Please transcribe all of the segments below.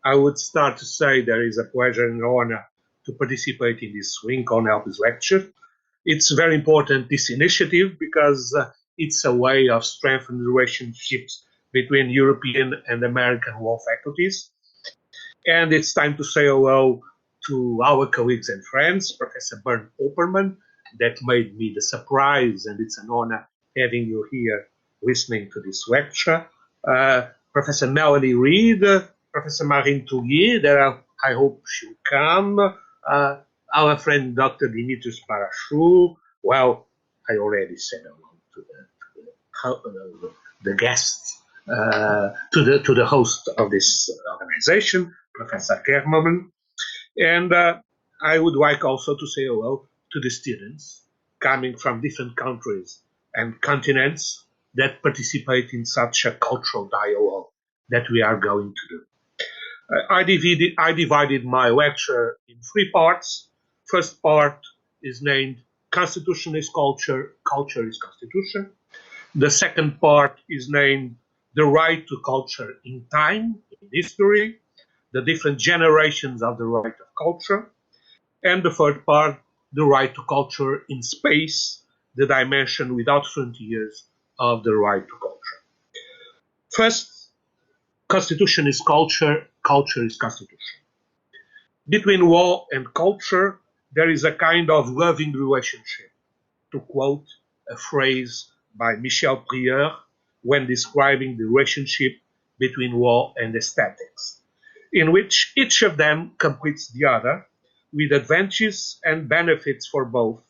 I would start to say there is a pleasure and honor to participate in this Lincoln Help's lecture. It's very important, this initiative, because it's a way of strengthening relationships between European and American law faculties. And it's time to say hello to our colleagues and friends, Professor Bernd Opperman, that made me the surprise, and it's an honor having you here listening to this lecture. Professor Melanie Reid, Professor Marine Toulier, that I hope she'll come. Our friend Dr. Dimitris Parashou. Well, I already said hello to the guests, to the host of this organization, Professor Kermerman. And I would like also to say hello to the students coming from different countries and continents that participate in such a cultural dialogue that we are going to do. I divided my lecture in 3 parts. First part is named Constitution is Culture, Culture is Constitution. The second part is named The Right to Culture in Time, in History, the different generations of the right of culture. And the third part, The Right to Culture in Space, the dimension without frontiers of the right to culture. First, Constitution is culture, culture is constitution. Between law and culture, there is a kind of loving relationship, to quote a phrase by Michel Pereira when describing the relationship between law and aesthetics, in which each of them completes the other, with advantages and benefits for both,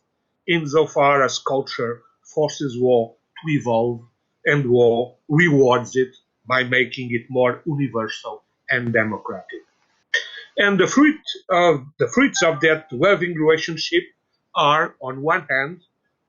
insofar as culture forces law to evolve and law rewards it by making it more universal and democratic. And the fruits of that loving relationship are, on one hand,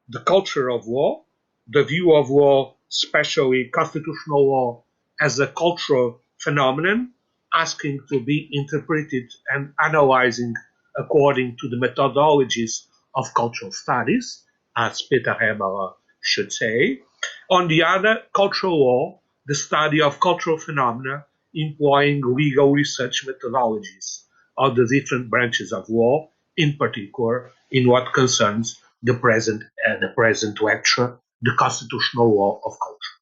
the culture of law, the view of law, especially constitutional law, as a cultural phenomenon, asking to be interpreted and analyzing according to the methodologies of cultural studies, as Peter Heber should say. On the other, cultural law, the study of cultural phenomena employing legal research methodologies of the different branches of law, in particular in what concerns the present lecture, the constitutional law of culture.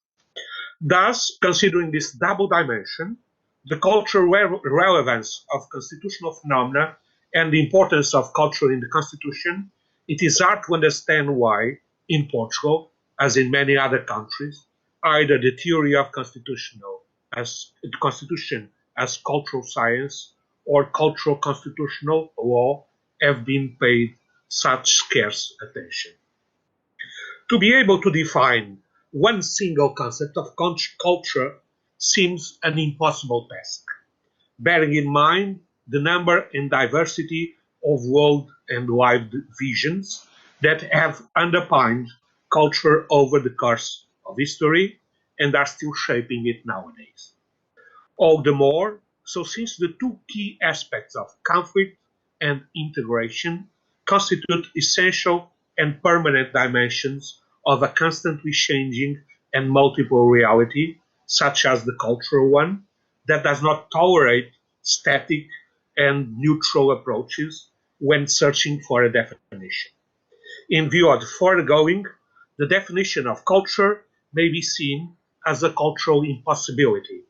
Thus, considering this double dimension, the cultural relevance of constitutional phenomena and the importance of culture in the Constitution, it is hard to understand why, in Portugal, as in many other countries, either the theory of constitution as cultural science or cultural constitutional law have been paid such scarce attention. To be able to define one single concept of culture seems an impossible task, bearing in mind the number and diversity of world and life visions that have underpinned culture over the course of history and are still shaping it nowadays. All the more so since the 2 key aspects of conflict and integration constitute essential and permanent dimensions of a constantly changing and multiple reality, such as the cultural one, that does not tolerate static and neutral approaches when searching for a definition. In view of the foregoing, the definition of culture may be seen as a cultural impossibility,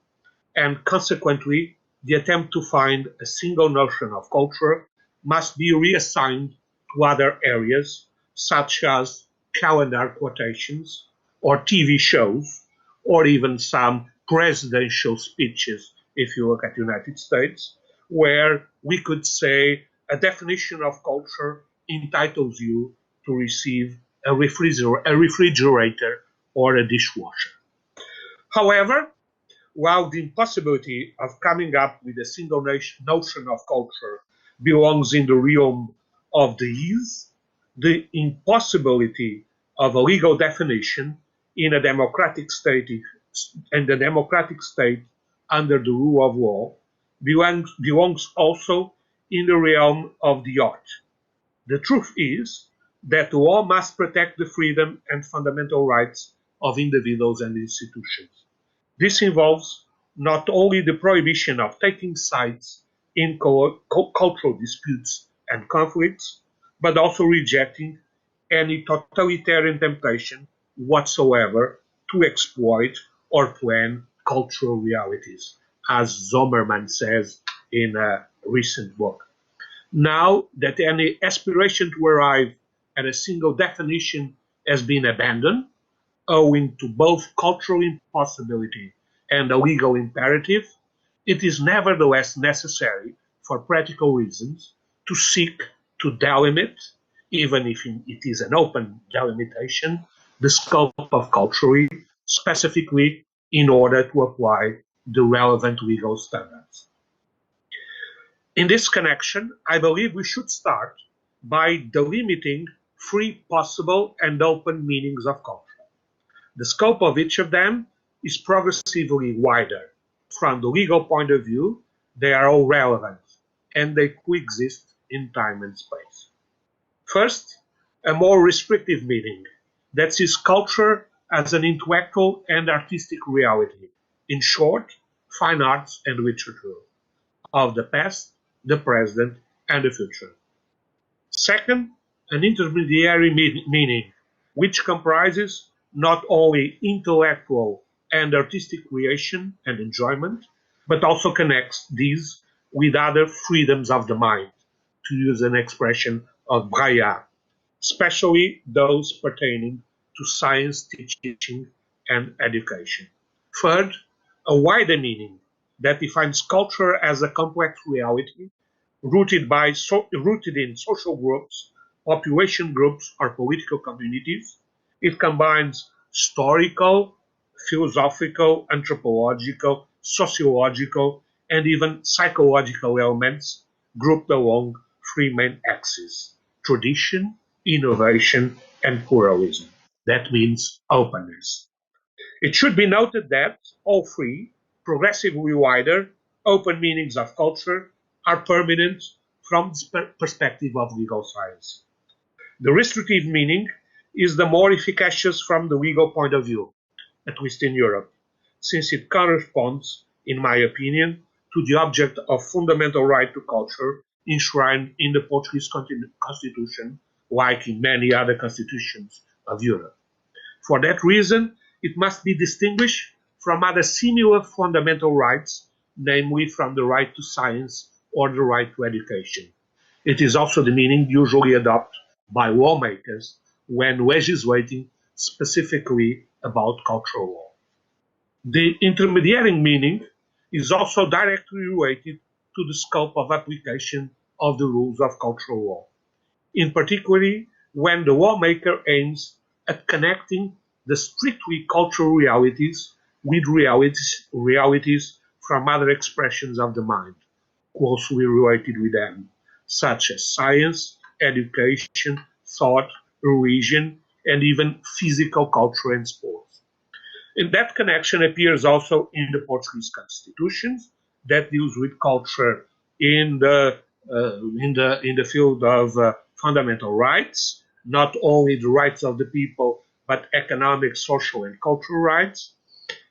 and consequently, the attempt to find a single notion of culture must be reassigned to other areas, such as calendar quotations, or TV shows, or even some presidential speeches, if you look at the United States, where we could say a definition of culture entitles you to receive a refrigerator or a dishwasher. However, while the impossibility of coming up with a single notion of culture belongs in the realm of the is, the impossibility of a legal definition in a democratic state under the rule of law belongs also in the realm of the art. The truth is that the law must protect the freedom and fundamental rights of individuals and institutions. This involves not only the prohibition of taking sides in cultural disputes and conflicts, but also rejecting any totalitarian temptation whatsoever to exploit or plan cultural realities, as Zomerman says in a recent book. Now that any aspiration to arrive at a single definition has been abandoned, owing to both cultural impossibility and a legal imperative, it is nevertheless necessary, for practical reasons, to seek to delimit, even if it is an open delimitation, the scope of culture specifically in order to apply the relevant legal standards. In this connection, I believe we should start by delimiting three possible and open meanings of culture. The scope of each of them is progressively wider. From the legal point of view, they are all relevant, and they coexist in time and space. First, a more restrictive meaning that sees culture as an intellectual and artistic reality. In short, fine arts and literature of the past, the present, and the future. Second, an intermediary meaning, which comprises not only intellectual and artistic creation and enjoyment, but also connects these with other freedoms of the mind, to use an expression of Breillat, especially those pertaining to science, teaching, and education. Third, a wider meaning that defines culture as a complex reality rooted in social groups, population groups, or political communities. It combines historical, philosophical, anthropological, sociological, and even psychological elements grouped along three main axes: tradition, innovation, and pluralism. That means openness. It should be noted that all three, progressively wider, open meanings of culture are permanent from the perspective of legal science. The restrictive meaning is the more efficacious from the legal point of view, at least in Europe, since it corresponds, in my opinion, to the object of fundamental right to culture enshrined in the Portuguese constitution, like in many other constitutions of Europe. For that reason, it must be distinguished from other similar fundamental rights, namely from the right to science or the right to education. It is also the meaning usually adopted by lawmakers when legislating specifically about cultural law. The intermediary meaning is also directly related to the scope of application of the rules of cultural law, in particular when the lawmaker aims at connecting the strictly cultural realities with realities from other expressions of the mind, closely related with them, such as science, education, thought, religion, and even physical culture and sports. And that connection appears also in the Portuguese constitutions that deals with culture in the field of fundamental rights, not only the rights of the people, but economic, social, and cultural rights,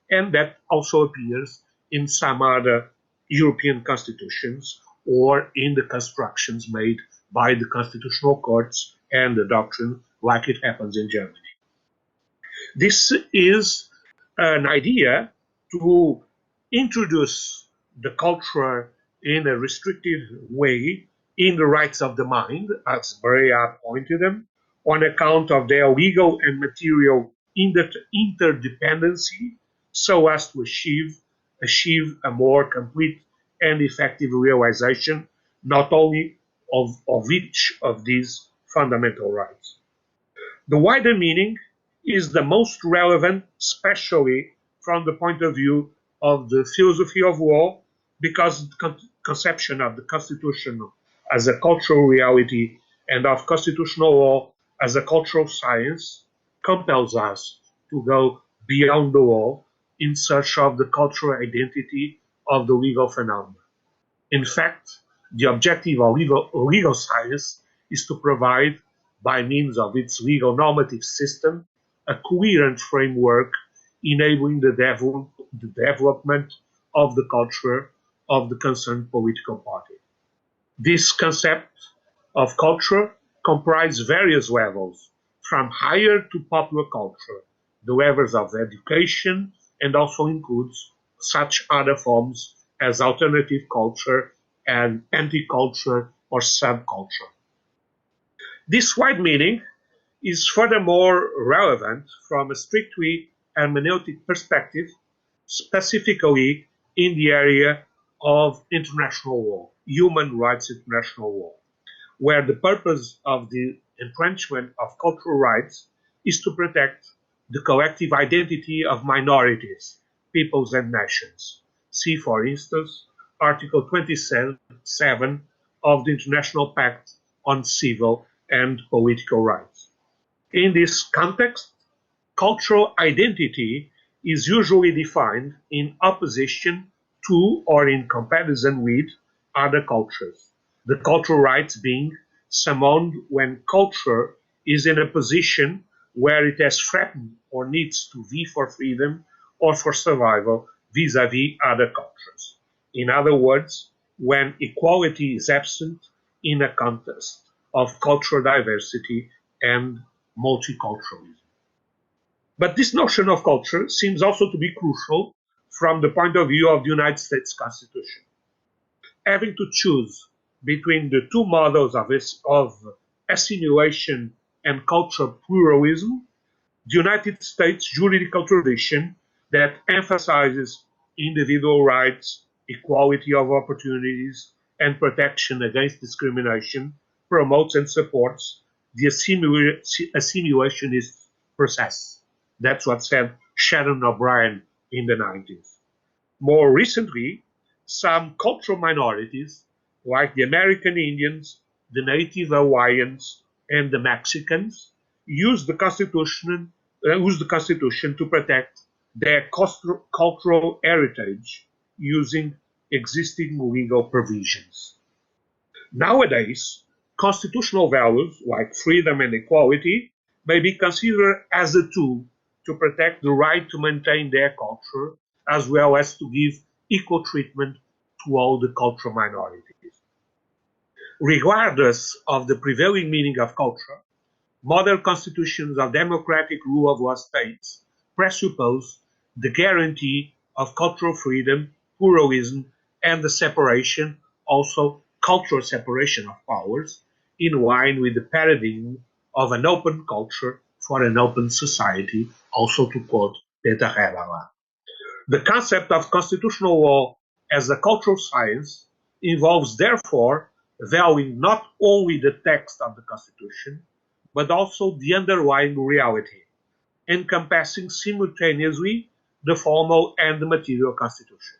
and that also appears in some other European constitutions or in the constructions made by the constitutional courts and the doctrine, like it happens in Germany. This is an idea to introduce the culture in a restricted way in the rights of the mind, as Pereira pointed them, on account of their legal and material interdependency, so as to achieve a more complete and effective realization not only of each of these fundamental rights. The wider meaning is the most relevant, especially from the point of view of the philosophy of law, because the conception of the Constitution as a cultural reality and of constitutional law as a cultural science compels us to go beyond the law in search of the cultural identity of the legal phenomenon. In fact, the objective of legal science is to provide, by means of its legal normative system, a coherent framework enabling the development of the culture of the concerned political party. This concept of culture comprises various levels, from higher to popular culture, the levels of education, and also includes such other forms as alternative culture and anti-culture or subculture. This wide meaning is furthermore relevant from a strictly hermeneutic perspective, specifically in the area of international law, human rights international law, where the purpose of the entrenchment of cultural rights is to protect the collective identity of minorities, peoples, and nations. See, for instance, Article 27 of the International Pact on Civil and Political Rights. In this context, cultural identity is usually defined in opposition to or in comparison with other cultures, the cultural rights being summoned when culture is in a position where it has threatened or needs to vie for freedom or for survival vis-à-vis other cultures. In other words, when equality is absent in a context of cultural diversity and multiculturalism. But this notion of culture seems also to be crucial from the point of view of the United States Constitution. Having to choose between the two models of assimilation and cultural pluralism, the United States juridical tradition that emphasizes individual rights, equality of opportunities, and protection against discrimination promotes and supports the assimilationist process. That's what said Sharon O'Brien in the 90s. More recently, some cultural minorities, like the American Indians, the Native Hawaiians, and the Mexicans, use the Constitution to protect their cultural heritage using existing legal provisions. Nowadays, constitutional values like freedom and equality may be considered as a tool to protect the right to maintain their culture, as well as to give equal treatment to all the cultural minorities. Regardless of the prevailing meaning of culture, modern constitutions of democratic rule of law states presuppose the guarantee of cultural freedom, pluralism, and the separation, also cultural separation of powers, in line with the paradigm of an open culture for an open society, also to quote Pereira. The concept of constitutional law as a cultural science involves, therefore, valuing not only the text of the Constitution, but also the underlying reality, encompassing simultaneously the formal and the material Constitution.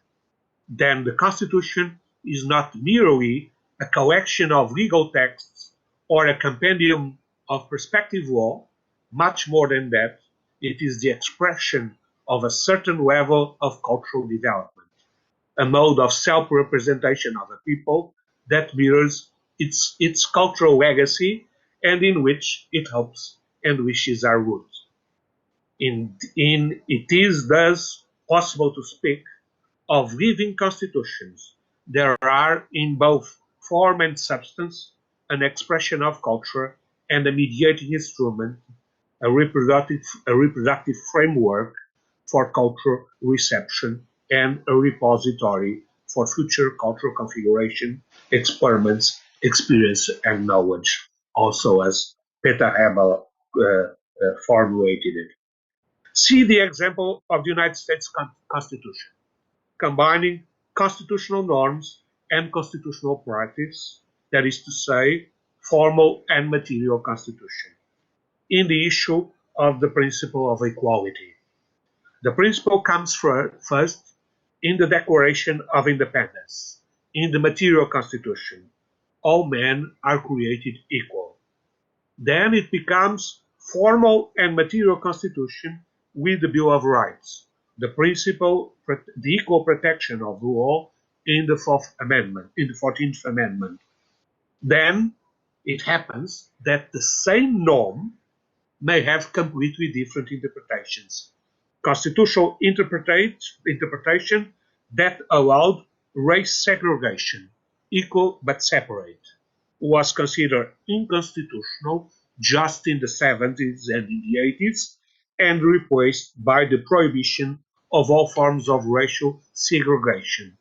Then the Constitution is not merely a collection of legal texts or a compendium of prescriptive law; much more than that, it is the expression of a certain level of cultural development, a mode of self-representation of a people that mirrors its cultural legacy and in which it hopes and wishes are roots. It is thus possible to speak of living constitutions. There are, in both form and substance, an expression of culture and a mediating instrument, a reproductive framework for cultural reception, and a repository for future cultural configuration, experiments, experience, and knowledge, also as Peter Hebel formulated it. See the example of the United States Constitution, combining constitutional norms and constitutional practice, that is to say, formal and material constitution, in the issue of the principle of equality. The principle comes first in the Declaration of Independence, in the material constitution. All men are created equal. Then it becomes formal and material constitution with the Bill of Rights, the principle, the equal protection of the law in the Fourth Amendment, in the 14th Amendment. Then it happens that the same norm may have completely different interpretations. Constitutional interpretation that allowed race segregation, equal but separate, was considered unconstitutional just in the 70s and in the 80s, and replaced by the prohibition of all forms of racial segregation.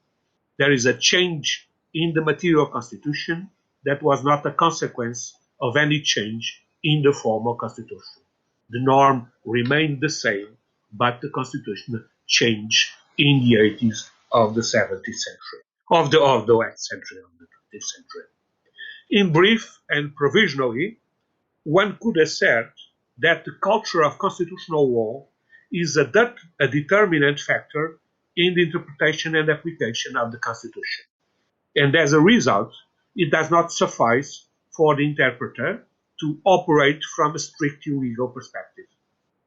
There is a change in the material constitution that was not a consequence of any change in the formal constitution. The norm remained the same, but the constitution changed in the 80s of the 17th century, of the last century, of the 20th century. In brief and provisionally, one could assert that the culture of constitutional law is a determinant factor in the interpretation and application of the Constitution. And as a result, it does not suffice for the interpreter to operate from a strictly legal perspective.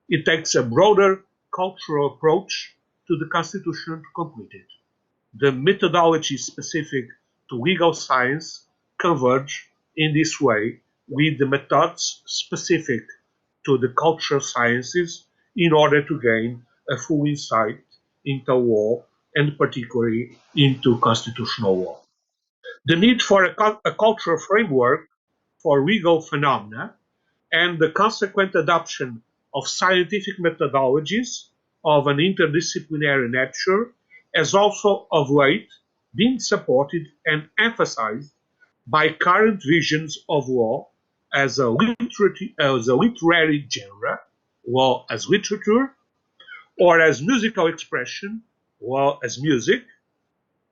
It takes a broader cultural approach to the Constitution to complete it. The methodology specific to legal science converge in this way with the methods specific to the cultural sciences in order to gain a full insight into law and particularly into constitutional law. The need for a cultural framework for legal phenomena and the consequent adoption of scientific methodologies of an interdisciplinary nature has also of late been supported and emphasized by current visions of law as a literary genre, law as literature, or as musical expression, law as music,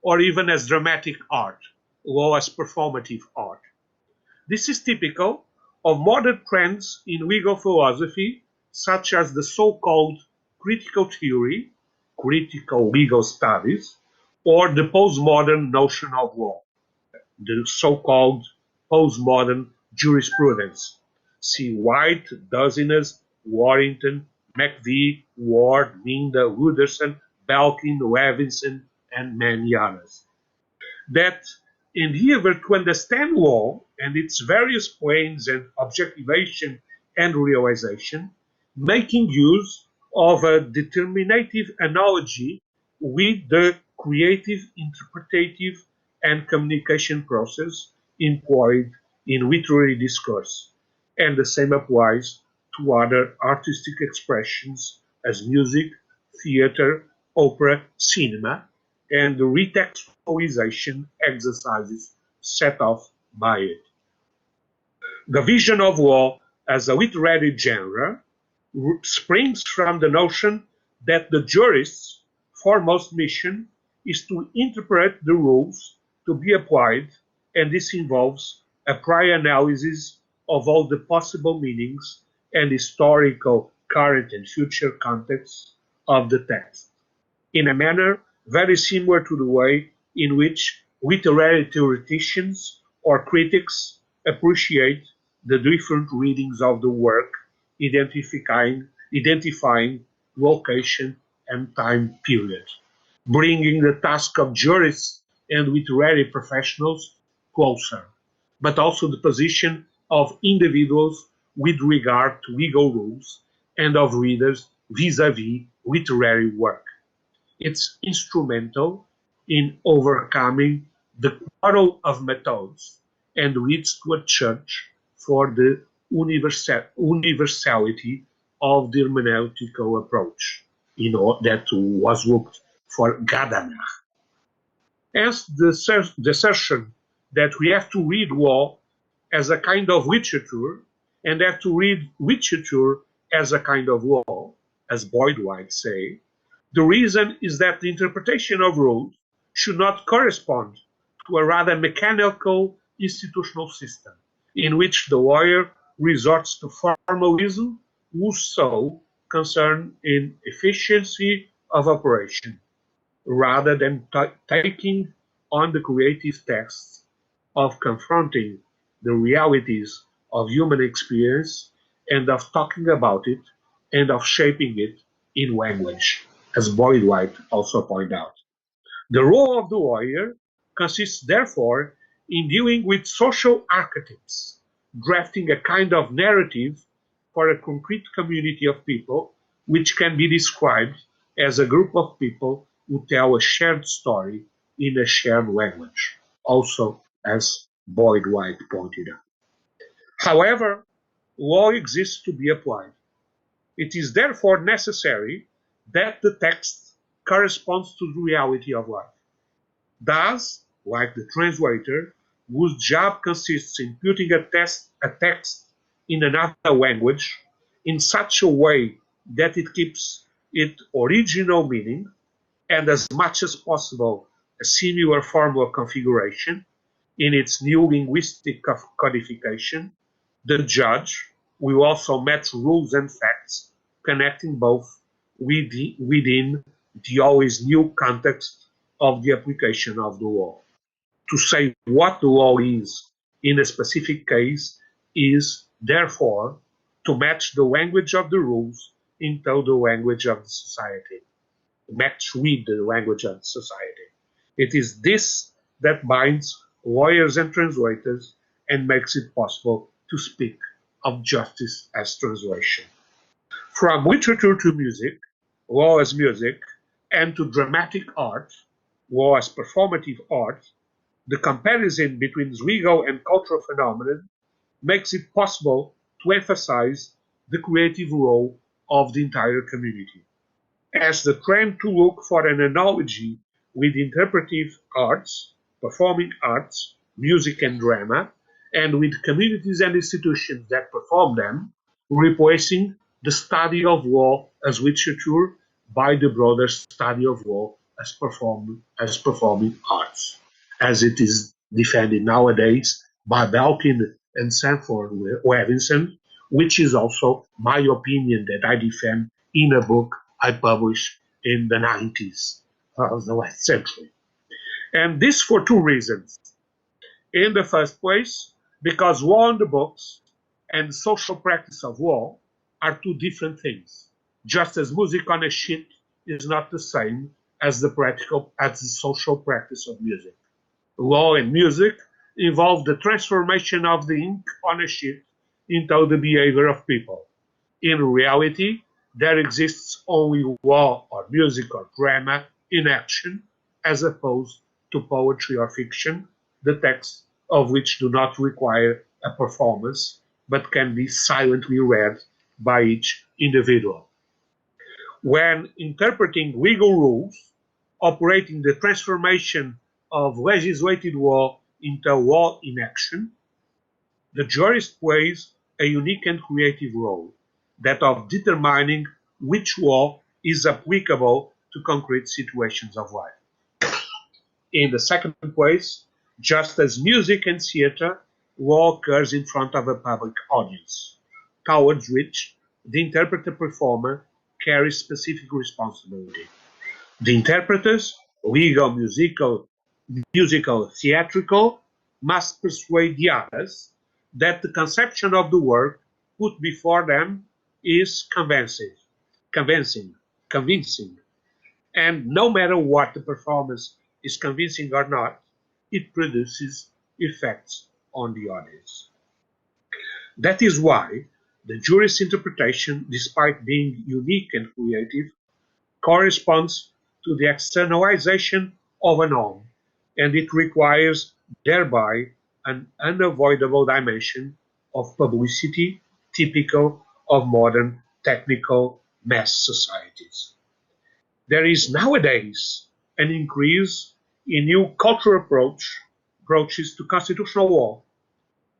or even as dramatic art, law as performative art. This is typical of modern trends in legal philosophy, such as the so-called critical theory, critical legal studies, or the postmodern notion of law, the so-called postmodern jurisprudence. See White, Duzines, Warrington, McVie, Ward, Minda, Wooderson, Belkin, Levinson, and many others. That endeavor to understand law and its various planes and objectivation and realization, making use of a determinative analogy with the creative, interpretative, and communication process employed in literary discourse. And the same applies to other artistic expressions as music, theater, opera, cinema, and the retextualization exercises set off by it. The vision of law as a literary genre springs from the notion that the jurist's foremost mission is to interpret the rules to be applied, and this involves a prior analysis of all the possible meanings and historical, current, and future contexts of the text, in a manner very similar to the way in which literary theoreticians or critics appreciate the different readings of the work, identifying location and time period, bringing the task of jurists and literary professionals closer, but also the position of individuals with regard to legal rules and of readers vis-à-vis literary work. It's instrumental in overcoming the quarrel of methods and leads to a search for the universality of the hermeneutical approach, that was looked for Gadamer. Hence, the assertion that we have to read law as a kind of literature and have to read literature as a kind of law, as Boyd might say, the reason is that the interpretation of rules should not correspond to a rather mechanical institutional system in which the lawyer resorts to formalism whose sole concern in efficiency of operation, rather than taking on the creative task of confronting the realities of human experience and of talking about it and of shaping it in language, as Boyd White also pointed out. The role of the lawyer consists therefore in dealing with social archetypes, drafting a kind of narrative for a concrete community of people which can be described as a group of people who tell a shared story in a shared language, also as Boyd White pointed out. However, law exists to be applied. It is therefore necessary that the text corresponds to the reality of life. Thus, like the translator, whose job consists in putting a text in another language in such a way that it keeps its original meaning and as much as possible a similar formal configuration in its new linguistic codification, the judge will also match rules and facts connecting both within the always new context of the application of the law. To say what the law is in a specific case is, therefore, to match the language of the rules into the language of the society, match with the language of the society. It is this that binds lawyers and translators and makes it possible to speak of justice as translation. From literature to music, law as music, and to dramatic art, law as performative art, the comparison between legal and cultural phenomena makes it possible to emphasize the creative role of the entire community. As the trend to look for an analogy with interpretive arts, performing arts, music and drama, and with communities and institutions that perform them, replacing the study of law as literature by the broader study of law as performing arts, as it is defended nowadays by Belkin and Sanford Levinson, which is also my opinion that I defend in a book I published in the 90s of the last century. And this for two reasons. In the first place, because law in the books and social practice of law are two different things, just as music on a sheet is not the same as the social practice of music. Law and music involve the transformation of the ink on a sheet into the behavior of people. In reality, there exists only law or music or drama in action, as opposed to poetry or fiction, the texts of which do not require a performance, but can be silently read by each individual. When interpreting legal rules, operating the transformation of legislated law into law in action, the jurist plays a unique and creative role, that of determining which law is applicable to concrete situations of life. In the second place, just as music and theater, law occurs in front of a public audience, towards which the interpreter performer carries specific responsibility. The interpreters, legal, musical, theatrical, must persuade the others that the conception of the work put before them is convincing, and no matter what the performance is convincing or not, it produces effects on the audience. That is why the jury's interpretation, despite being unique and creative, corresponds to the externalization of a norm, and it requires thereby an unavoidable dimension of publicity typical of modern technical mass societies. There is nowadays an increase in new cultural approaches to constitutional law,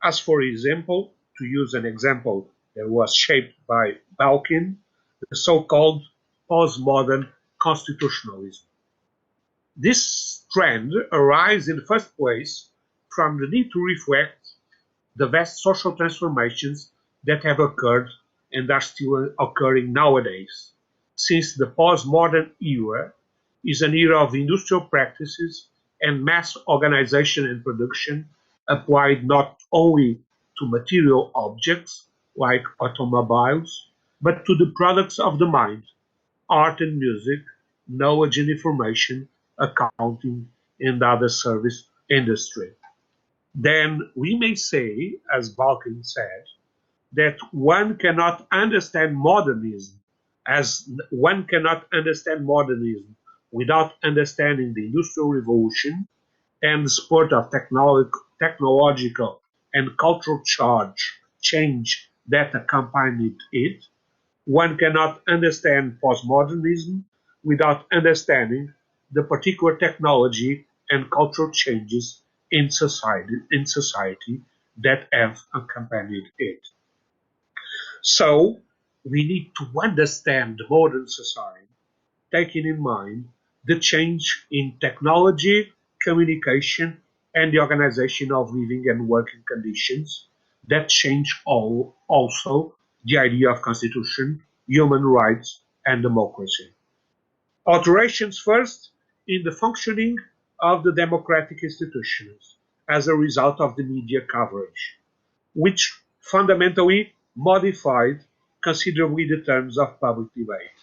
as for example, to use an example that was shaped by Balkin, the so-called postmodern constitutionalism. This trend arises in the first place from the need to reflect the vast social transformations that have occurred and are still occurring nowadays, since the postmodern era is an era of industrial practices and mass organization and production applied not only to material objects like automobiles, but to the products of the mind, art and music, knowledge and information, accounting, and other service industry. Then we may say, as Balkin said, that one cannot understand modernism without understanding the Industrial Revolution and the spurt of technological and cultural change that accompanied it, one cannot understand postmodernism without understanding the particular technology and cultural changes in society that have accompanied it. So we need to understand the modern society, taking in mind the change in technology, communication, and the organization of living and working conditions that change also the idea of constitution, human rights, and democracy. Alterations first in the functioning of the democratic institutions as a result of the media coverage, which fundamentally modified considerably the terms of public debate.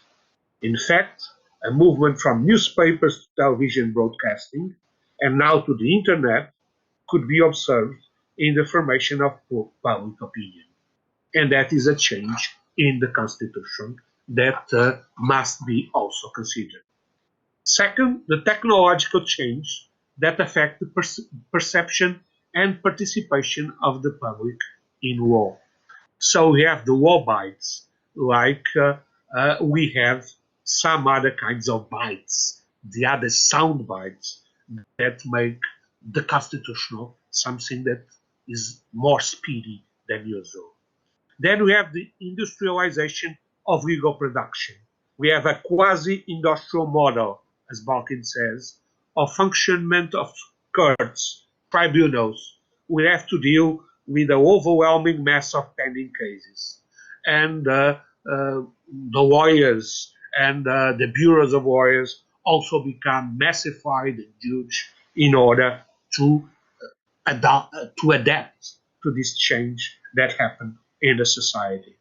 In fact, a movement from newspapers to television broadcasting and now to the internet could be observed in the formation of public opinion. And that is a change in the Constitution that must be also considered. Second, the technological change that affect the perception and participation of the public in law. So we have the law bites, like we have some other kinds of bites, the other sound bites that make the constitutional something that is more speedy than usual. Then we have the industrialization of legal production. We have a quasi-industrial model, as Balkin says, of functionment of courts, tribunals. We have to deal with the overwhelming mass of pending cases. And the lawyers and the bureaus of lawyers also become massified and huge in order to adapt to this change that happened in the society.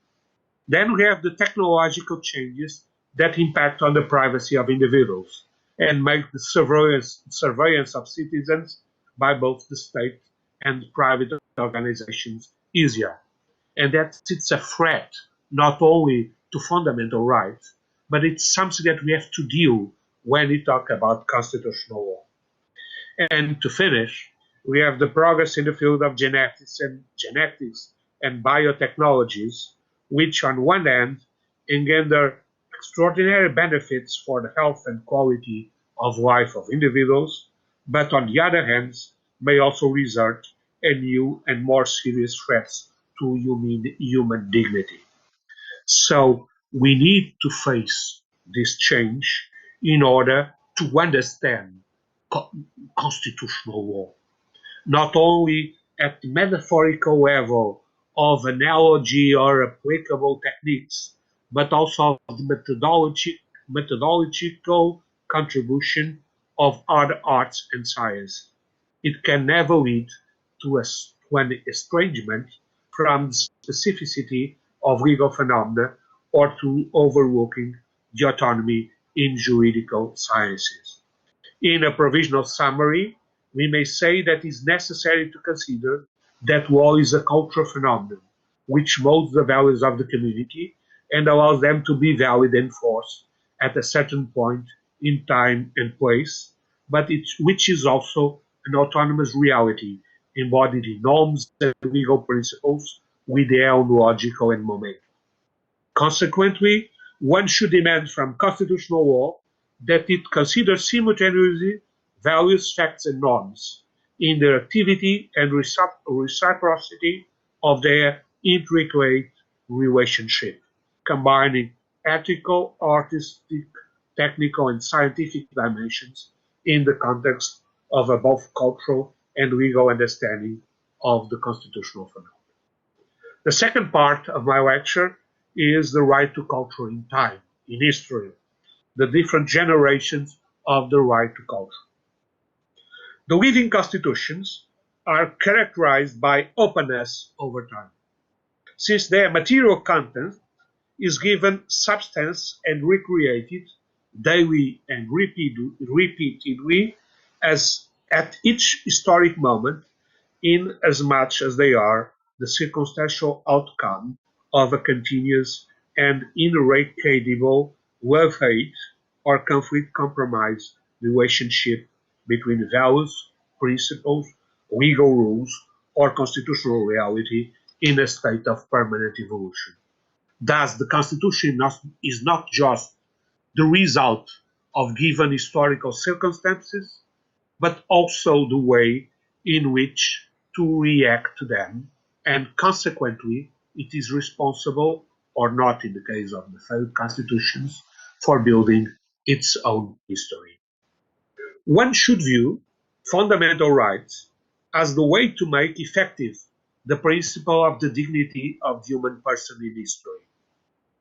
Then we have the technological changes that impact on the privacy of individuals and make the surveillance of citizens by both the state and private organizations easier. And that it's a threat not only to fundamental rights, but it's something that we have to deal when we talk about constitutional law. And to finish, we have the progress in the field of genetics and biotechnologies, which on one hand engender extraordinary benefits for the health and quality of life of individuals, but on the other hand may also result in new and more serious threats to human dignity. So we need to face this change in order to understand constitutional law, not only at the metaphorical level of analogy or applicable techniques, but also of the methodological contribution of other arts and science. It can never lead to an estrangement from the specificity of legal phenomena or to overlooking the autonomy in juridical sciences. In a provisional summary, we may say that it is necessary to consider that law is a cultural phenomenon which molds the values of the community and allows them to be valid and enforced at a certain point in time and place, but which is also an autonomous reality embodied in norms and legal principles with their own logical and momentum. Consequently, one should demand from constitutional law that it considers simultaneously values, facts, and norms in their activity and reciprocity of their intricate relationship, combining ethical, artistic, technical, and scientific dimensions in the context of a both cultural and legal understanding of the constitutional phenomenon. The second part of my lecture is the right to culture in time, in history, the different generations of the right to culture. The living constitutions are characterized by openness over time, since their material content is given substance and recreated daily and repeatedly as at each historic moment, in as much as they are the circumstantial outcome of a continuous and ineradicable love-hate or conflict compromise relationship between values, principles, legal rules, or constitutional reality in a state of permanent evolution. Thus, the Constitution is not just the result of given historical circumstances, but also the way in which to react to them, and consequently, it is responsible, or not in the case of the failed constitutions, for building its own history. One should view fundamental rights as the way to make effective the principle of the dignity of the human person in history,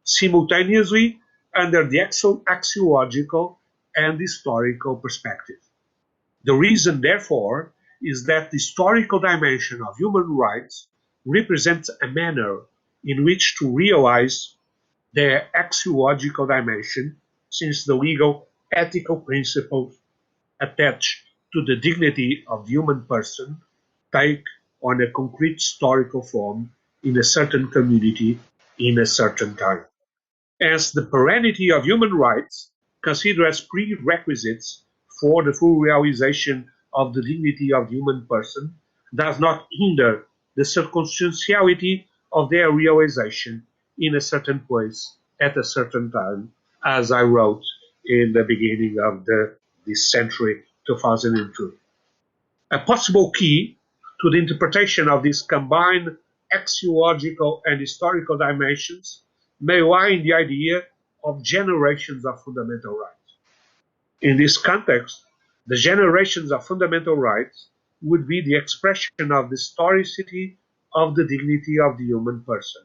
simultaneously under the axiological and historical perspective. The reason, therefore, is that the historical dimension of human rights represents a manner in which to realize their axiological dimension, since the legal ethical principles attached to the dignity of the human person take on a concrete historical form in a certain community in a certain time. As the perennity of human rights, considered as prerequisites for the full realization of the dignity of the human person, does not hinder the circumstantiality of their realization in a certain place at a certain time, as I wrote in the beginning of this century, 2002. A possible key to the interpretation of these combined axiological and historical dimensions may lie in the idea of generations of fundamental rights. In this context, the generations of fundamental rights would be the expression of the historicity of the dignity of the human person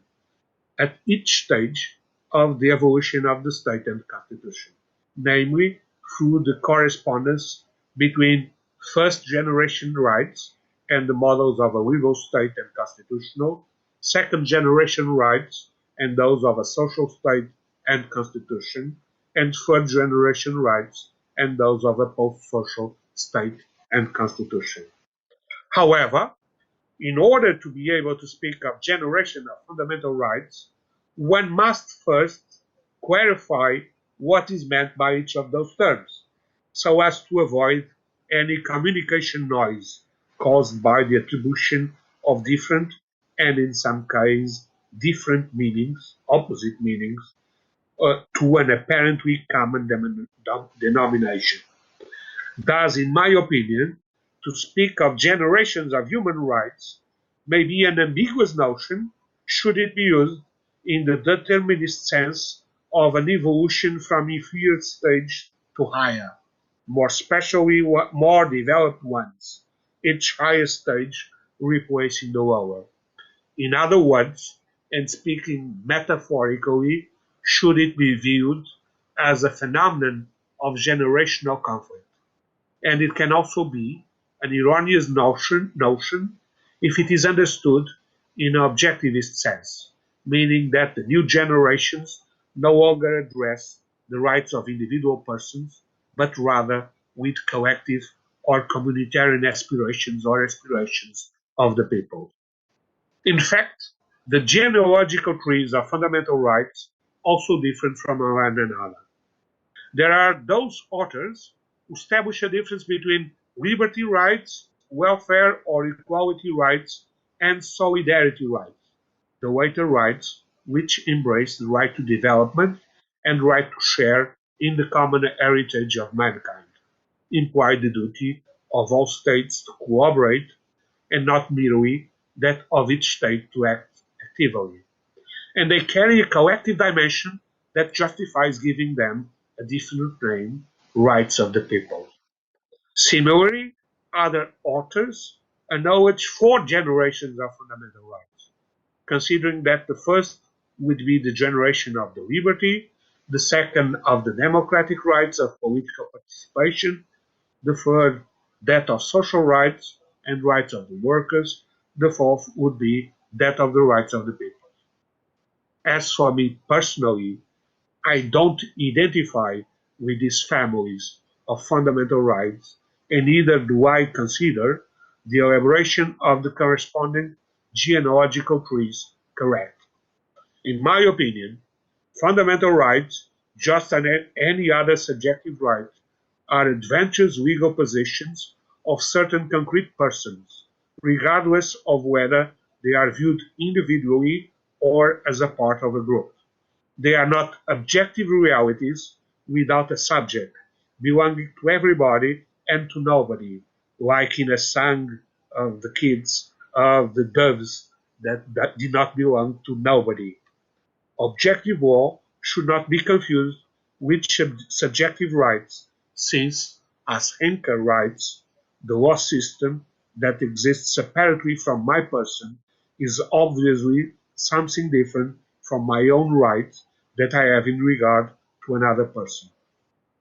at each stage of the evolution of the state and constitution, namely through the correspondence between first generation rights and the models of a legal state and constitutional, second generation rights and those of a social state and constitution, and third generation rights and those of a post-social state and constitution. However, in order to be able to speak of generation of fundamental rights, one must first clarify what is meant by each of those terms, so as to avoid any communication noise caused by the attribution of different, and in some cases, different meanings, opposite meanings, to an apparently common denomination. Thus, in my opinion, to speak of generations of human rights may be an ambiguous notion should it be used in the determinist sense of an evolution from inferior stage to higher, more especially more developed ones, each higher stage replacing the lower. In other words, and speaking metaphorically, should it be viewed as a phenomenon of generational conflict. And it can also be an erroneous notion if it is understood in an objectivist sense, meaning that the new generations no longer address the rights of individual persons, but rather with collective or communitarian aspirations or aspirations of the people. In fact, the genealogical trees of fundamental rights also differ from one another. There are those authors who establish a difference between liberty rights, welfare or equality rights, and solidarity rights, the latter rights which embrace the right to development and right to share in the common heritage of mankind, imply the duty of all states to cooperate and not merely that of each state to act actively. And they carry a collective dimension that justifies giving them a different name, rights of the people. Similarly, other authors acknowledge four generations of fundamental rights, considering that the first would be the generation of the liberty, the second of the democratic rights of political participation, the third that of social rights and rights of the workers, the fourth would be that of the rights of the people. As for me personally, I don't identify with these families of fundamental rights, and neither do I consider the elaboration of the corresponding genealogical trees correct. In my opinion, fundamental rights just as any other subjective right, are advantageous legal positions of certain concrete persons, regardless of whether they are viewed individually or as a part of a group. They are not objective realities without a subject, belonging to everybody and to nobody, like in a song of the kids of the doves that did not belong to nobody. Objective law should not be confused with subjective rights, since, as Henke writes, the law system that exists separately from my person is obviously something different from my own rights that I have in regard to another person.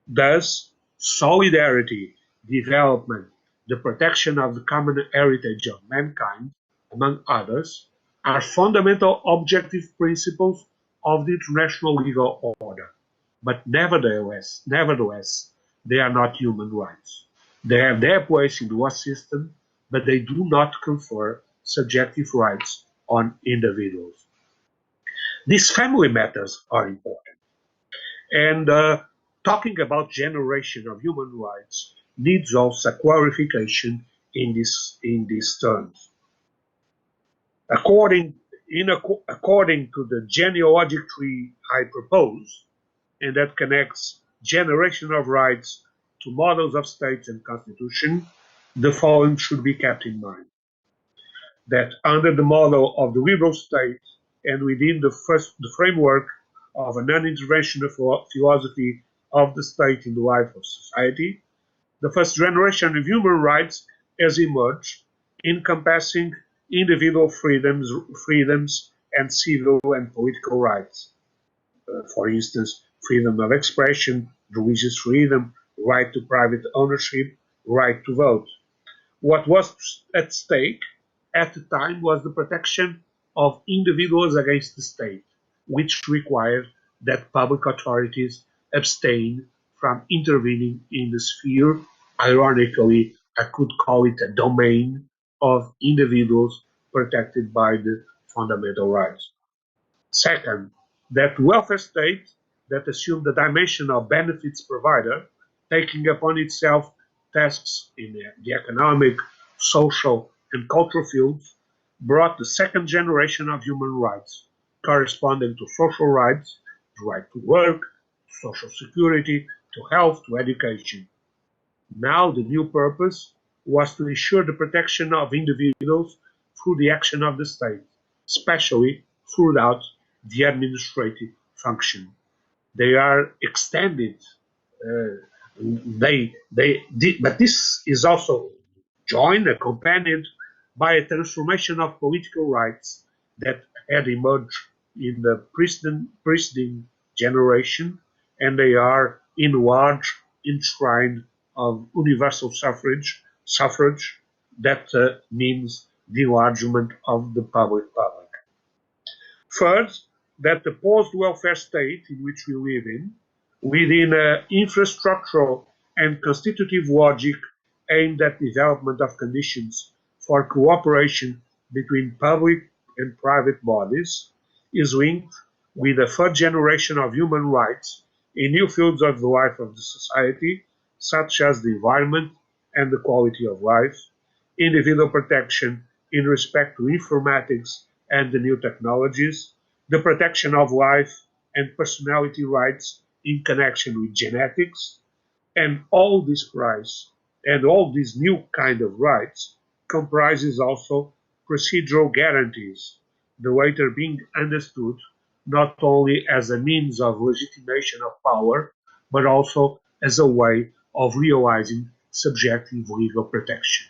Thus, solidarity, development, the protection of the common heritage of mankind, among others, are fundamental objective principles of the international legal order. But nevertheless, they are not human rights. They have their place in the law system, but they do not confer subjective rights on individuals. These family matters are important. And talking about generation of human rights needs also clarification in these terms. According to the genealogic tree I propose, and that connects generation of rights to models of states and constitution, the following should be kept in mind. That under the model of the liberal state and within the framework of a non-intervention philosophy of the state in the life of society, the first generation of human rights has emerged, encompassing individual freedoms and civil and political rights. For instance, freedom of expression, religious freedom, right to private ownership, right to vote. What was at stake at the time was the protection of individuals against the state, which required that public authorities abstain from intervening in the sphere. Ironically, I could call it a domain of individuals protected by the fundamental rights. Second, that welfare state that assumed the dimension of benefits provider, taking upon itself tasks in the economic, social, and cultural fields, brought the second generation of human rights, corresponding to social rights, the right to work, to social security, to health, to education. Now the new purpose was to ensure the protection of individuals through the action of the state, especially throughout the administrative function. They are extended. But this is also joined, accompanied by a transformation of political rights that had emerged in the preceding generation, and they are enlarged, enshrined of universal suffrage that means the enlargement of the public. Third, that the post-welfare state in which we live in, within an infrastructural and constitutive logic aimed at development of conditions for cooperation between public and private bodies, is linked with a third generation of human rights in new fields of the life of the society, such as the environment and the quality of life, individual protection in respect to informatics and the new technologies, the protection of life and personality rights in connection with genetics, and all these new kind of rights comprises also procedural guarantees, the latter being understood not only as a means of legitimation of power, but also as a way of realizing subjective legal protection.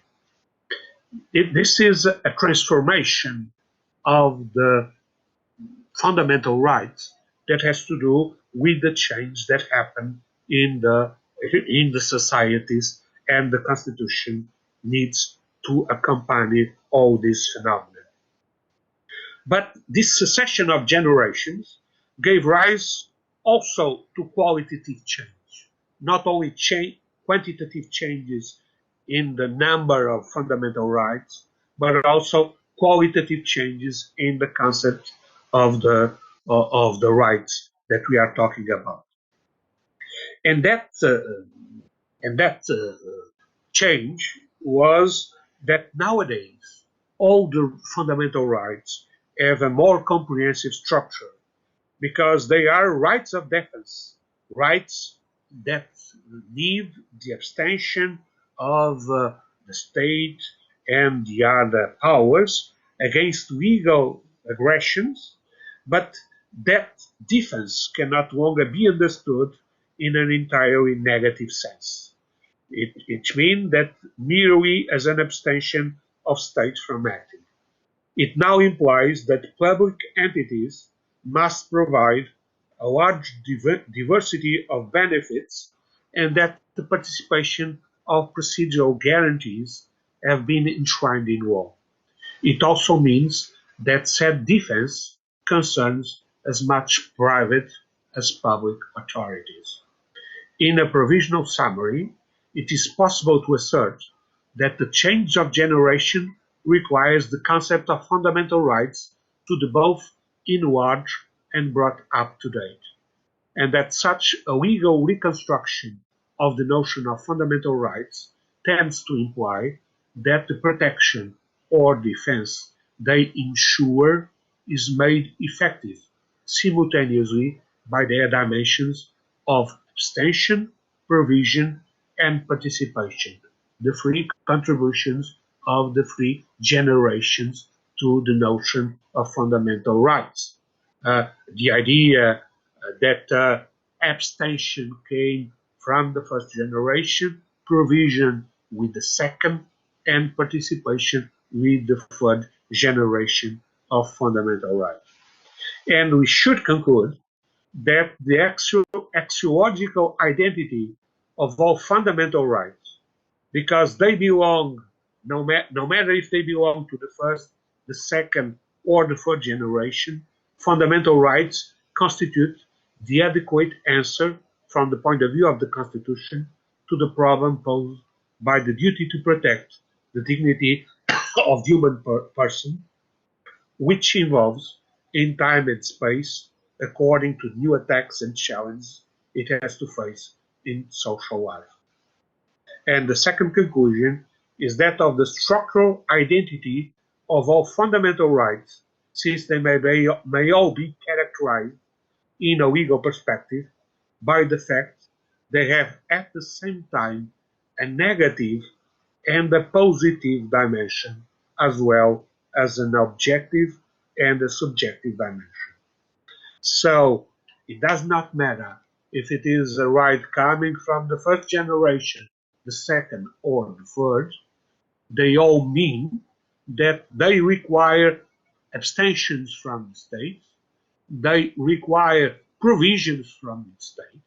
This is a transformation of the fundamental rights that has to do with the change that happened in the societies, and the Constitution needs to accompany all these phenomena. But this succession of generations gave rise also to qualitative change, not only quantitative changes in the number of fundamental rights, but also qualitative changes in the concept of the rights that we are talking about. And that change was that nowadays all the fundamental rights have a more comprehensive structure because they are rights of defense, rights that need the abstention of the state and the other powers against legal aggressions, but that defense cannot longer be understood in an entirely negative sense. It means that merely as an abstention of states from acting. It now implies that public entities must provide a large diversity of benefits and that the participation of procedural guarantees have been enshrined in law. It also means that said defense concerns as much private as public authorities. In a provisional summary, it is possible to assert that the change of generation requires the concept of fundamental rights to be both enlarged and brought up to date, and that such a legal reconstruction of the notion of fundamental rights tends to imply that the protection or defense they ensure is made effective simultaneously by their dimensions of abstention, provision, and participation, the three contributions of the three generations to the notion of fundamental rights. The idea that abstention came from the first generation, provision with the second, and participation with the third generation of fundamental rights. And we should conclude that the axiological identity of all fundamental rights, because they belong, no matter if they belong to the first, the second, or the third generation, fundamental rights constitute the adequate answer from the point of view of the Constitution to the problem posed by the duty to protect the dignity of human person, which involves in time and space according to new attacks and challenges it has to face in social life. And the second conclusion is that of the structural identity of all fundamental rights, since they may all be characterized in a legal perspective by the fact they have at the same time a negative and a positive dimension, as well as an objective and a subjective dimension. So it does not matter if it is a right coming from the first generation, the second, or the third, they all mean that they require abstentions from the state, they require provisions from the state.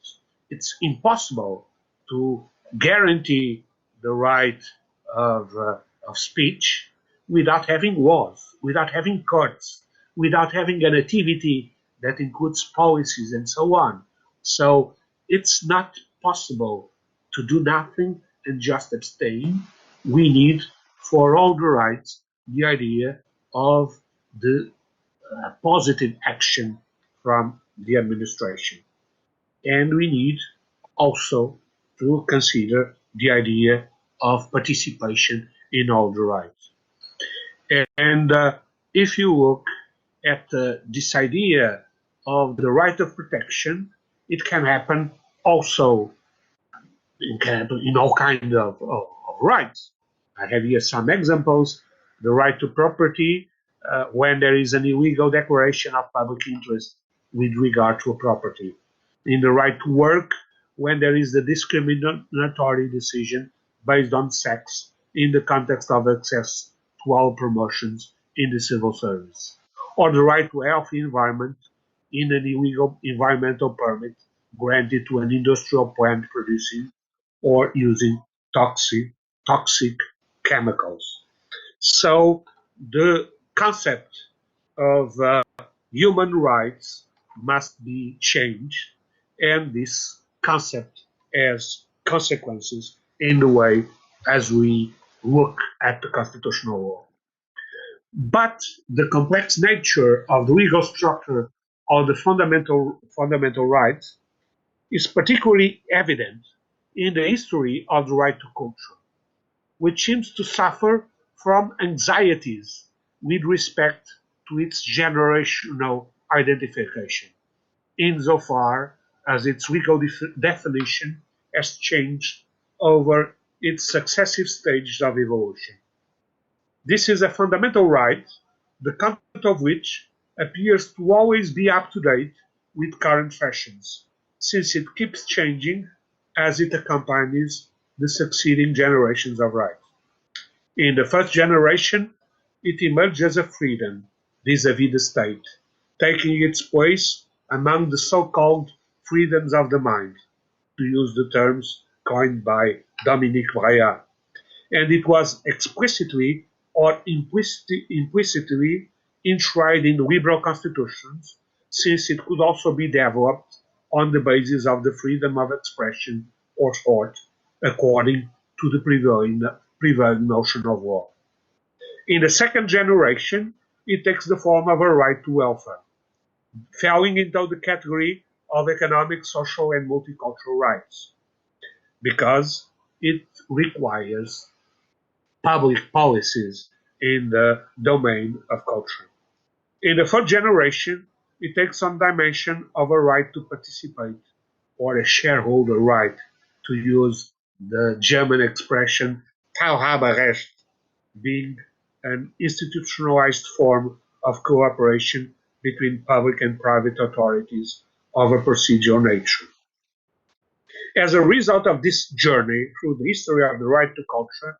It's impossible to guarantee the right of speech without having laws, without having courts, without having an activity that includes policies and so on. So it's not possible to do nothing and just abstain. We need, for all the rights, the idea of the positive action from the administration. And we need also to consider the idea of participation in all the rights. And if you look at this idea of the right of protection, it can happen also in all kinds of rights. I have here some examples. The right to property, when there is an illegal declaration of public interest with regard to a property. In the right to work, when there is a discriminatory decision based on sex in the context of access to all promotions in the civil service. Or the right to a healthy environment in an illegal environmental permit granted to an industrial plant producing or using toxic chemicals. So the concept of human rights must be changed, and this concept has consequences in the way as we look at the constitutional law. But the complex nature of the legal structure of the fundamental rights is particularly evident in the history of the right to culture, which seems to suffer from anxieties with respect to its generational identification, insofar as its legal definition has changed over its successive stages of evolution. This is a fundamental right, the content of which appears to always be up to date with current fashions, since it keeps changing as it accompanies the succeeding generations of rights. In the first generation, it emerged as a freedom vis-à-vis the state, taking its place among the so-called freedoms of the mind, to use the terms coined by Dominique Pereira, and it was explicitly or implicitly enshrined in liberal constitutions, since it could also be developed on the basis of the freedom of expression or thought, according to the prevailing notion of law. In the second generation, it takes the form of a right to welfare, falling into the category of economic, social, and multicultural rights, because it requires public policies in the domain of culture. In the third generation, it takes on dimension of a right to participate, or a shareholder right, to use the German expression Teilhaberecht, being an institutionalized form of cooperation between public and private authorities of a procedural nature. As a result of this journey through the history of the right to culture,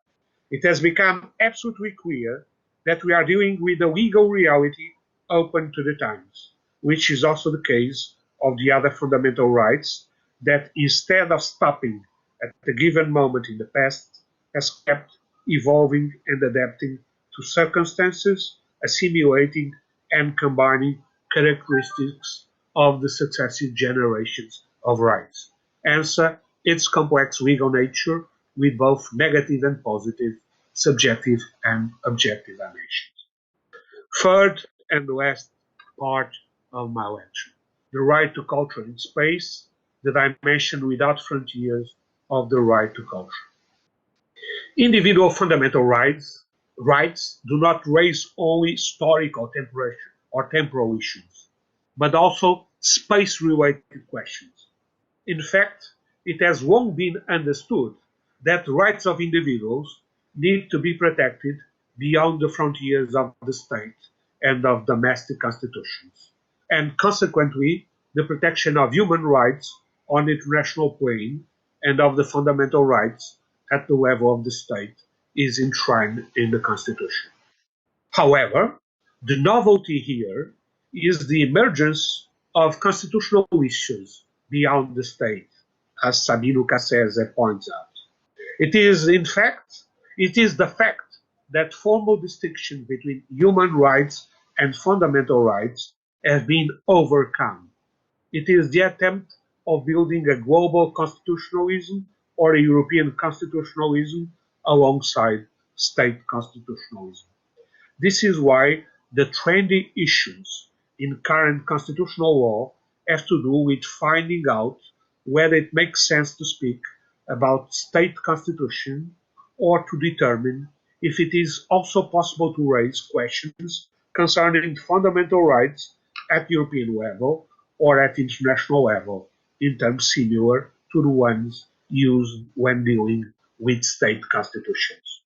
it has become absolutely clear that we are dealing with a legal reality open to the times, which is also the case of the other fundamental rights that, instead of stopping at a given moment in the past, has kept evolving and adapting to circumstances, assimilating and combining characteristics of the successive generations of rights. Answer its complex legal nature with both negative and positive, subjective and objective dimensions. Third and last part of my lecture, the right to culture in space, the dimension without frontiers of the right to culture. Individual fundamental rights do not raise only historical or temporal issues, but also space-related questions. In fact, it has long been understood that the rights of individuals need to be protected beyond the frontiers of the state and of domestic constitutions, and consequently, the protection of human rights on the international plane and of the fundamental rights at the level of the state is enshrined in the Constitution. However, the novelty here is the emergence of constitutional issues beyond the state, as Sabino Cassese points out. It is the fact that formal distinction between human rights and fundamental rights have been overcome. It is the attempt of building a global constitutionalism or a European constitutionalism alongside state constitutionalism. This is why the trendy issues in current constitutional law have to do with finding out whether it makes sense to speak about state constitution or to determine if it is also possible to raise questions concerning fundamental rights at European level or at international level in terms similar to the ones used when dealing with state constitutions,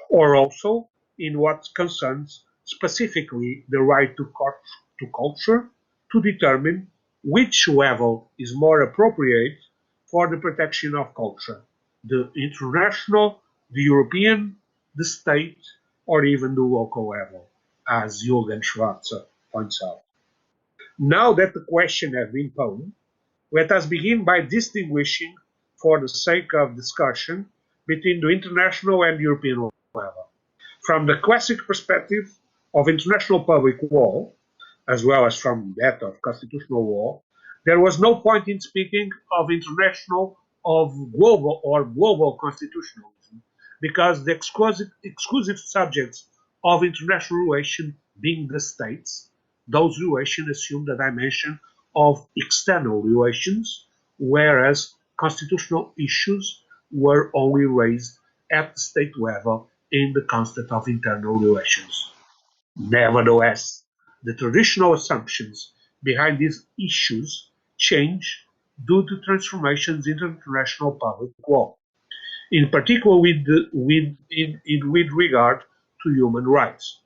or also in what concerns specifically the right to culture, to determine which level is more appropriate for the protection of culture, the international, the European, the state, or even the local level, as Jürgen Schwarzer points out. Now that the question has been posed, let us begin by distinguishing, for the sake of discussion, between the international and European level. From the classic perspective of international public law, as well as from that of constitutional law, there was no point in speaking of international or global constitutionalism, because the exclusive subjects of international relations being the states, those relations assume the dimension of external relations, whereas constitutional issues were only raised at the state level in the context of internal relations. Nevertheless, the traditional assumptions behind these issues change due to transformations in international public law, in particular with regard to human rights.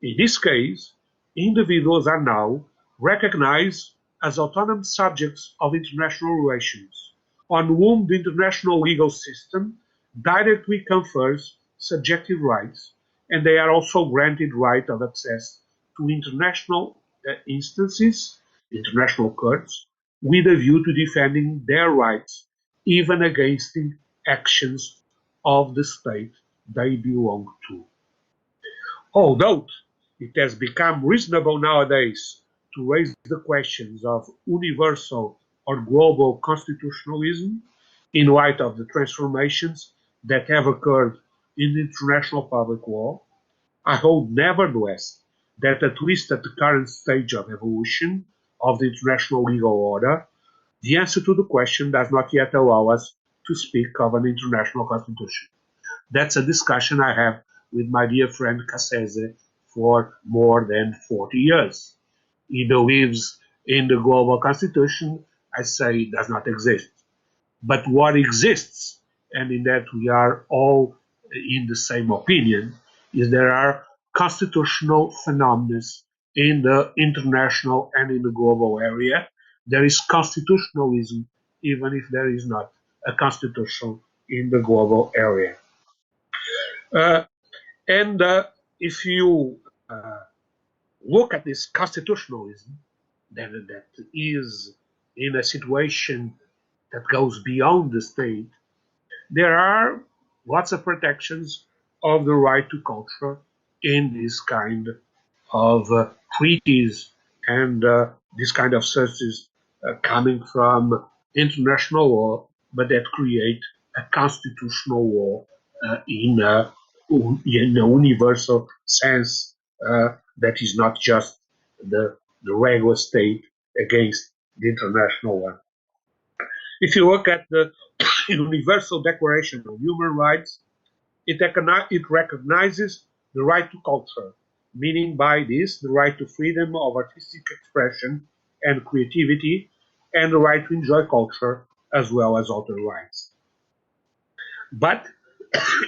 In this case, individuals are now recognized as autonomous subjects of international relations, on whom the international legal system directly confers subjective rights, and they are also granted right of access to international instances, international courts, with a view to defending their rights, even against the actions of the state they belong to. Although it has become reasonable nowadays to raise the questions of universal or global constitutionalism in light of the transformations that have occurred in international public law, I hold nevertheless that at least at the current stage of evolution of the international legal order, the answer to the question does not yet allow us to speak of an international constitution. That's a discussion I have with my dear friend Cassese for more than 40 years. He believes in the global constitution. I say it does not exist. But what exists, and in that we are all in the same opinion, is there are constitutional phenomena in the international and in the global area. There is constitutionalism, even if there is not a constitution in the global area. Uh, and if you look at this constitutionalism that is in a situation that goes beyond the state, there are lots of protections of the right to culture in this kind of treaties and this kind of sources coming from international law, but that create a constitutional law in a universal sense that is not just the regular state against the international one. If you look at the Universal Declaration of Human Rights, it recognizes the right to culture, meaning by this the right to freedom of artistic expression and creativity, and the right to enjoy culture as well as other rights. But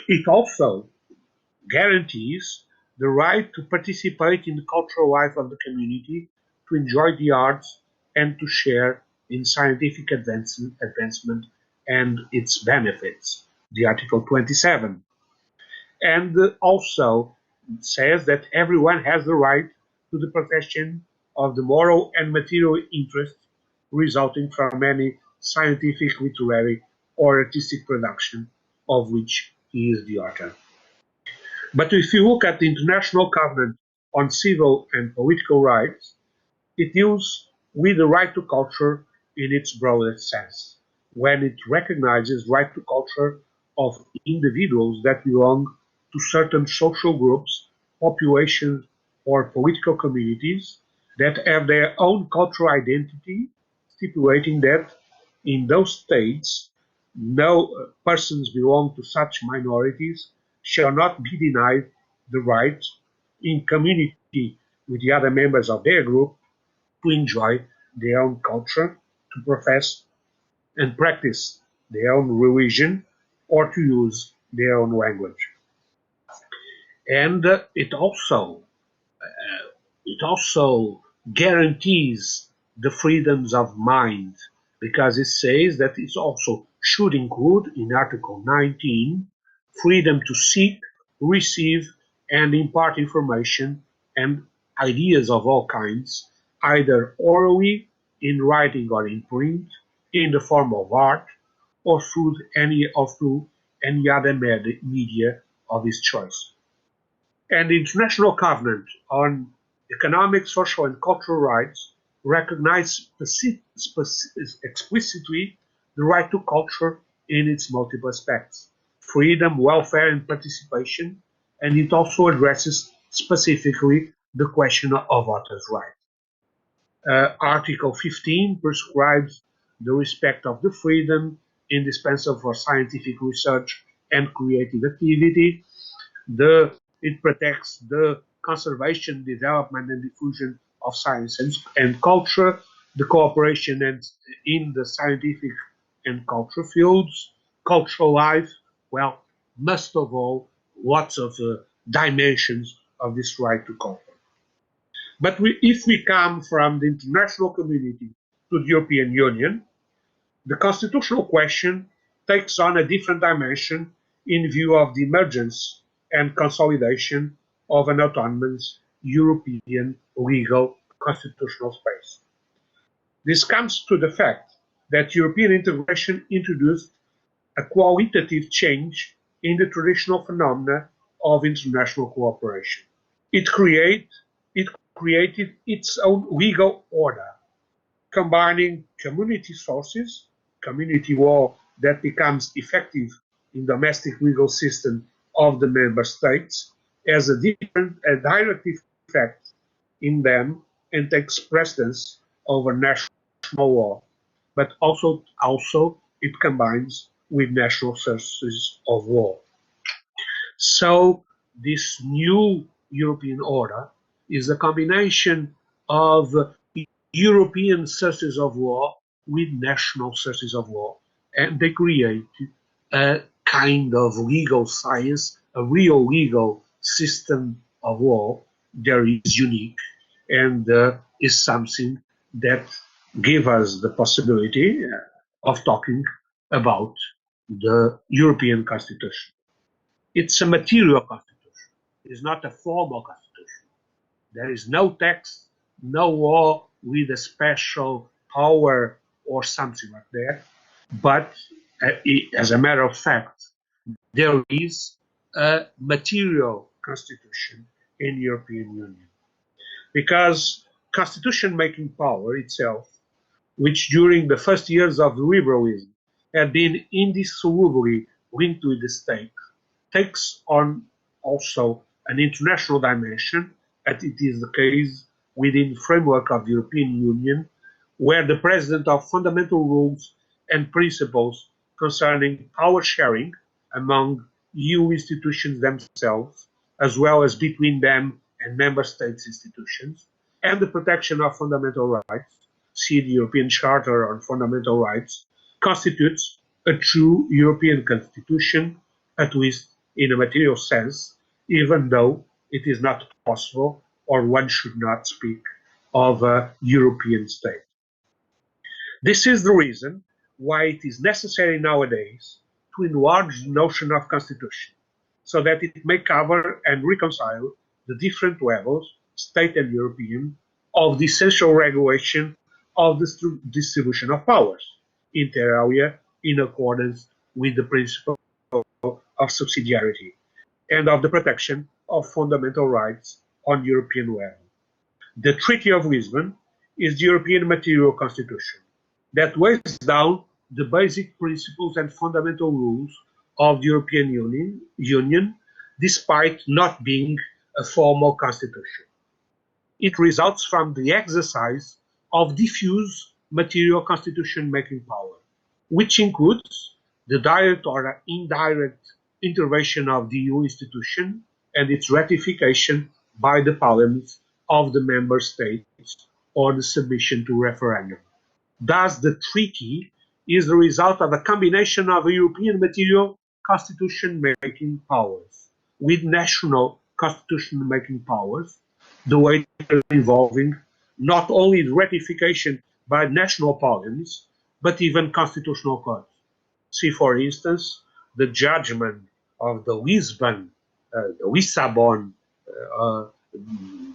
it also guarantees the right to participate in the cultural life of the community, to enjoy the arts, and to share in scientific advancement and its benefits, the Article 27. And also says that everyone has the right to the protection of the moral and material interests resulting from any scientific, literary, or artistic production of which he is the author. But if you look at the International Covenant on Civil and Political Rights, it deals with the right to culture in its broadest sense, when it recognizes right to culture of individuals that belong to certain social groups, populations, or political communities that have their own cultural identity, stipulating that in those states no persons belong to such minorities shall not be denied the right, in community with the other members of their group, to enjoy their own culture, to profess and practice their own religion, or to use their own language. And it also guarantees the freedoms of mind, because it says that it also should include in Article 19 freedom to seek, receive, and impart information and ideas of all kinds, either orally, in writing or in print, in the form of art, or through any other media of his choice. And the International Covenant on Economic, Social, and Cultural Rights recognize explicitly the right to culture in its multiple aspects: freedom, welfare, and participation, and it also addresses specifically the question of authors' rights. Article 15 prescribes the respect of the freedom indispensable for scientific research and creative activity. It protects the conservation, development, and diffusion of science and culture, the cooperation in the scientific and cultural fields, cultural life. Well, most of all, lots of dimensions of this right to culture. But if we come from the international community to the European Union, the constitutional question takes on a different dimension in view of the emergence and consolidation of an autonomous European legal constitutional space. This comes to the fact that European integration introduced a qualitative change in the traditional phenomena of international cooperation. It, it created its own legal order, combining community sources, community law that becomes effective in domestic legal system of the member states, as a direct effect in them and takes precedence over national law, but also it combines with national sources of law. So this new European order is a combination of European sources of law with national sources of law, and they create a kind of legal science, a real legal system of law that is unique and is something that gives us the possibility of talking about the European Constitution. It's a material constitution. It's not a formal constitution. There is no text, no law with a special power or something like that. But as a matter of fact, there is a material constitution in European Union. Because constitution making power itself, which during the first years of liberalism had been indissolubly linked with the state, takes on also an international dimension, as it is the case within the framework of the European Union, where the President of fundamental rules and principles concerning power sharing among EU institutions themselves, as well as between them and member states' institutions, and the protection of fundamental rights, see the European Charter on Fundamental Rights, constitutes a true European constitution, at least in a material sense, even though it is not possible or one should not speak of a European state. This is the reason why it is necessary nowadays to enlarge the notion of constitution, so that it may cover and reconcile the different levels, state and European, of the essential regulation of the distribution of powers, inter alia, in accordance with the principle of subsidiarity and of the protection of fundamental rights on European level. The Treaty of Lisbon is the European material constitution that lays down the basic principles and fundamental rules of the European Union, despite not being a formal constitution. It results from the exercise of diffuse material constitution-making power, which includes the direct or indirect intervention of the EU institution and its ratification by the parliaments of the member states or the submission to referendum. Thus, the treaty is the result of a combination of European material constitution-making powers with national constitution-making powers, the way involving not only the ratification by national parliaments, but even constitutional courts. See, for instance, the judgment of the Lisbon, the Lisbon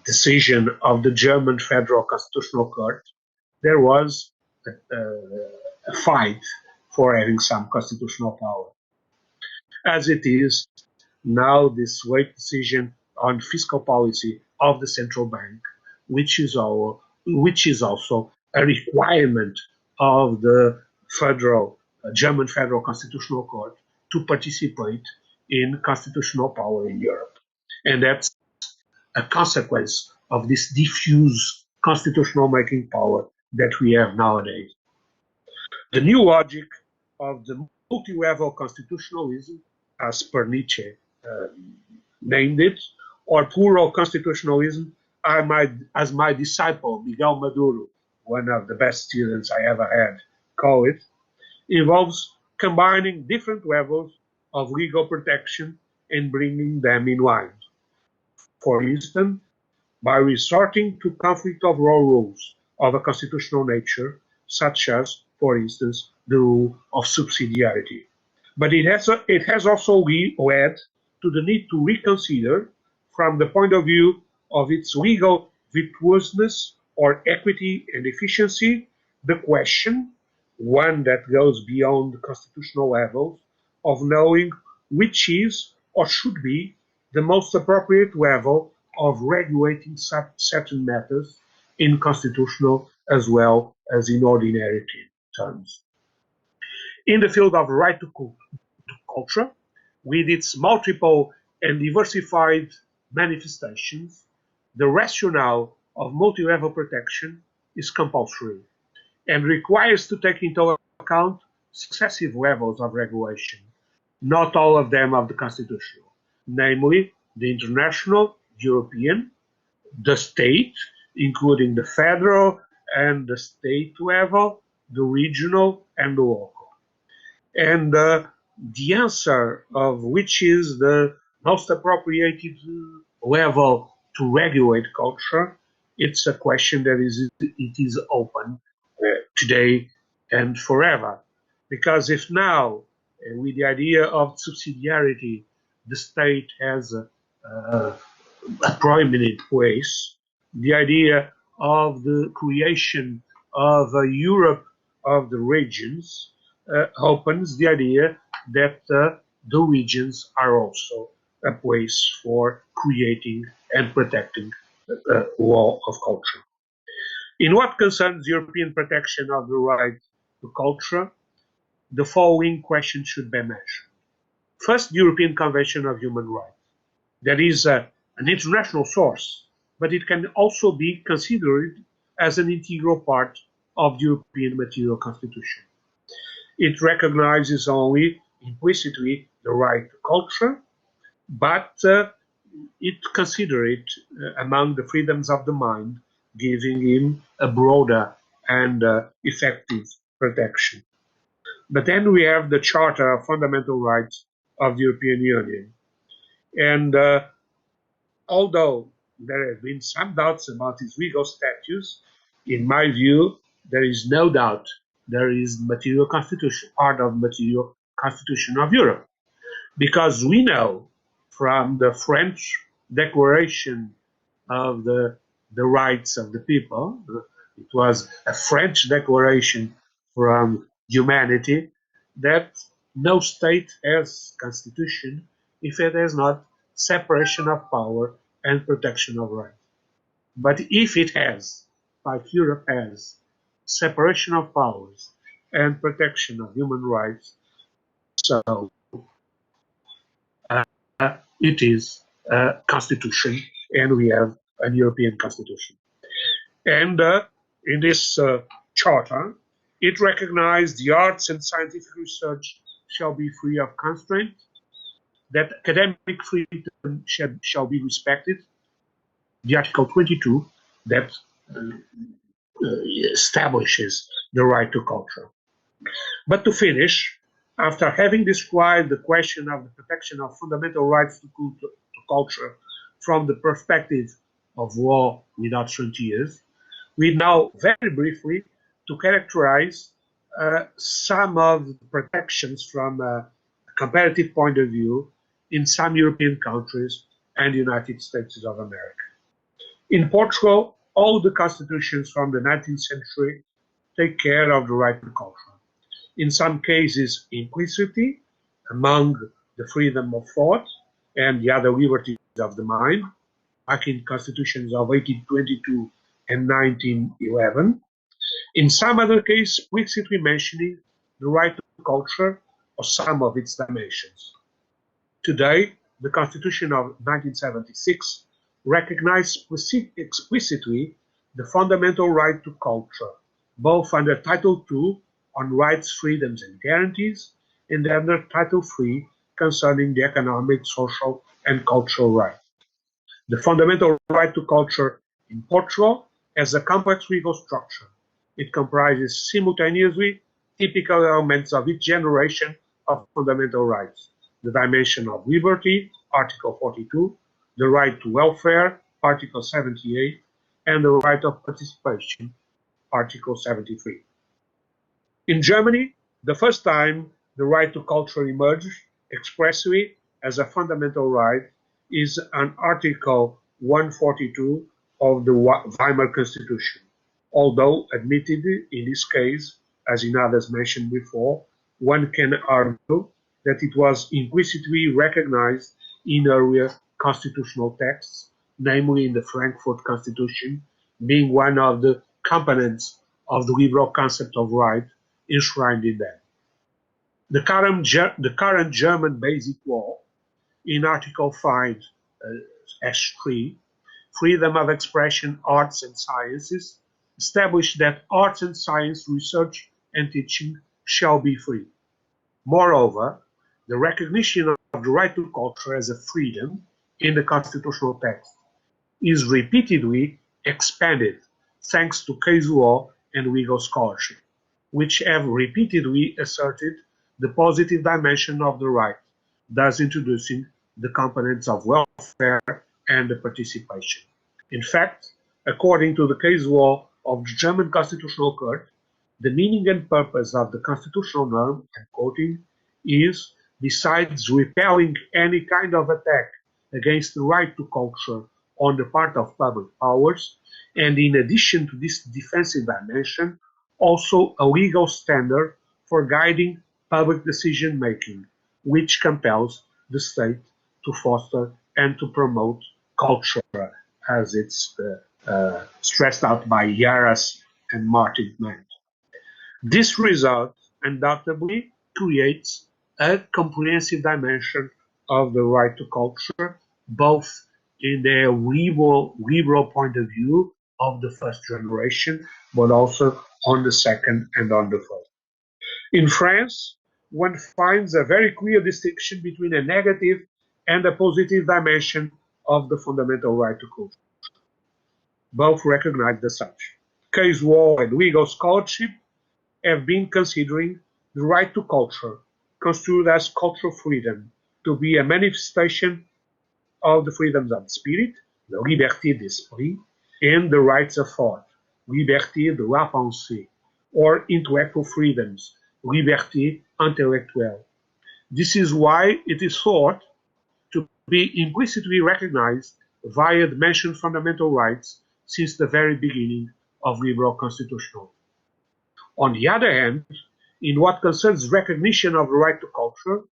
decision of the German Federal Constitutional Court. There was a fight for having some constitutional power. As it is now, this late decision on fiscal policy of the central bank, which is also a requirement of the German Federal Constitutional Court to participate in constitutional power in Europe. And that's a consequence of this diffuse constitutional making power that we have nowadays. The new logic of the multi-level constitutionalism, as per Nietzsche named it, or plural constitutionalism, as my disciple Miguel Maduro, one of the best students I ever had, call it, involves combining different levels of legal protection and bringing them in line. For instance, by resorting to conflict of law rules of a constitutional nature, such as, for instance, the rule of subsidiarity. But it has also led to the need to reconsider, from the point of view of its legal virtuousness or equity and efficiency, the question, one that goes beyond the constitutional levels, of knowing which is or should be the most appropriate level of regulating certain matters in constitutional as well as in ordinary terms. In the field of right to culture, with its multiple and diversified manifestations, the rationale of multi-level protection is compulsory and requires to take into account successive levels of regulation, not all of them of the constitutional, namely the international, European, the state, including the federal and the state level, the regional and the local. And the answer of which is the most appropriate level to regulate culture, it's a question that it is open today and forever. Because if now, with the idea of subsidiarity, the state has a prominent place, the idea of the creation of a Europe of the regions opens the idea that the regions are also a place for creating and protecting law of culture. In what concerns European protection of the right to culture, the following questions should be mentioned. First, the European Convention of Human Rights. That is an international source, but it can also be considered as an integral part of the European Material Constitution. It recognizes only implicitly the right to culture, but it considers it among the freedoms of the mind, giving him a broader and effective protection. But then we have the Charter of Fundamental Rights of the European Union. And although there have been some doubts about its legal status, in my view, there is no doubt there is material constitution, part of material constitution of Europe. Because we know from the French Declaration of the Rights of the People, it was a French declaration from humanity, that no state has constitution if it has not separation of power and protection of rights. But if it has, like Europe has, separation of powers and protection of human rights, so it is a constitution, and we have a European constitution. And in this charter, it recognized the arts and scientific research shall be free of constraint, that academic freedom shall be respected, the Article 22 that establishes the right to culture. But to finish, after having described the question of the protection of fundamental rights to culture from the perspective of law without frontiers, we now very briefly to characterize some of the protections from a comparative point of view in some European countries and the United States of America. In Portugal, all the constitutions from the 19th century take care of the right to culture. In some cases, implicitly, among the freedom of thought and the other liberties of the mind, like in constitutions of 1822 and 1911. In some other case, explicitly mentioning the right to culture or some of its dimensions. Today, the Constitution of 1976 recognized explicitly the fundamental right to culture, both under Title II on rights, freedoms, and guarantees, and under Title III concerning the economic, social, and cultural rights. The fundamental right to culture in Portugal has a complex legal structure. It comprises simultaneously typical elements of each generation of fundamental rights: the dimension of liberty, Article 42, the right to welfare, Article 78, and the right of participation, Article 73. In Germany, the first time the right to culture emerged expressly as a fundamental right is on Article 142 of the Weimar Constitution. Although, admittedly, in this case, as in others mentioned before, one can argue that it was implicitly recognized in earlier constitutional texts, namely in the Frankfurt Constitution, being one of the components of the liberal concept of right enshrined in them. The current German basic law, in Article 5, S3, freedom of expression, arts and sciences, established that arts and science research and teaching shall be free. Moreover, the recognition of the right to culture as a freedom in the constitutional text is repeatedly expanded thanks to case law and legal scholarship, which have repeatedly asserted the positive dimension of the right, thus introducing the components of welfare and the participation. In fact, according to the case law of the German Constitutional Court, the meaning and purpose of the constitutional norm, I'm quoting, is, besides repelling any kind of attack against the right to culture on the part of public powers, and in addition to this defensive dimension, also a legal standard for guiding public decision-making, which compels the state to foster and to promote culture, as it's stressed out by Yaras and Martin Mann. This result undoubtedly creates a comprehensive dimension of the right to culture, both in their liberal point of view of the first generation, but also on the second and on the third. In France, one finds a very clear distinction between a negative and a positive dimension of the fundamental right to culture, both recognized as such. Case law and legal scholarship have been considering the right to culture, construed as cultural freedom, to be a manifestation of the freedoms of spirit, the liberté d'esprit, and the rights of thought, liberté de la pensée, or intellectual freedoms, liberté intellectuelle. This is why it is thought to be implicitly recognized via the mentioned fundamental rights since the very beginning of liberal constitutional. On the other hand, in what concerns recognition of the right to culture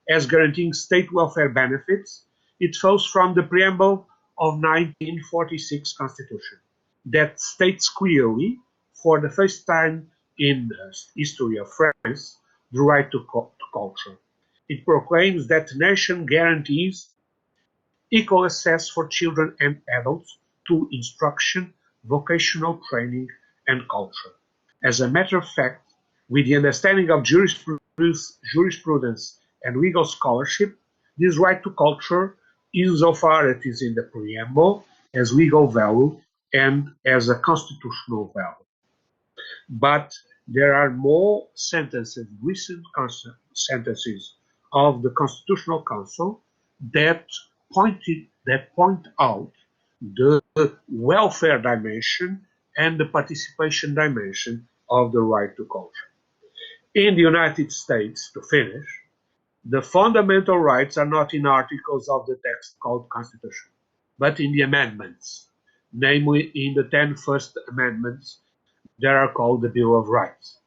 as guaranteeing state welfare benefits, it flows from the preamble of 1946 Constitution that states clearly, for the first time in the history of France, the right to culture. It proclaims that the nation guarantees equal access for children and adults to instruction, vocational training, and culture. As a matter of fact, with the understanding of jurisprudence and legal scholarship, this right to culture, insofar as it is in the preamble, has legal value and as a constitutional value. But there are more sentences, recent sentences of the Constitutional Council that point out the welfare dimension and the participation dimension of the right to culture. In the United States, to finish, the fundamental rights are not in articles of the text called Constitution, but in the amendments, namely in the 10 first amendments that are called the Bill of Rights.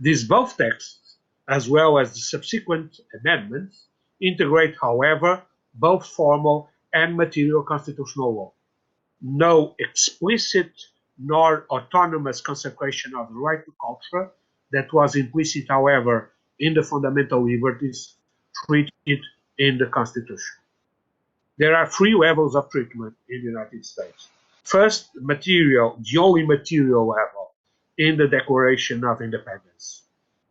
These both texts, as well as the subsequent amendments, integrate, however, both formal and material constitutional law. No explicit nor autonomous consecration of the right to culture that was implicit, however, in the fundamental liberties treated in the Constitution. There are 3 levels of treatment in the United States. First, material, the only material level in the Declaration of Independence.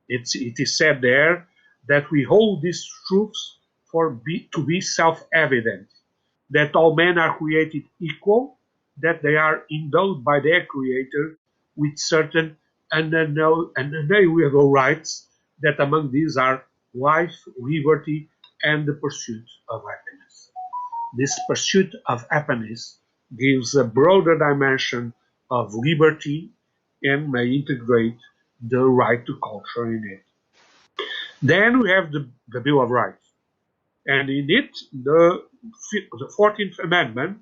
It is said there that we hold these truths to be self-evident, that all men are created equal, that they are endowed by their Creator with certain unalienable rights, that among these are life, liberty, and the pursuit of happiness. This pursuit of happiness gives a broader dimension of liberty and may integrate the right to culture in it. Then we have the Bill of Rights. And in it, the 14th Amendment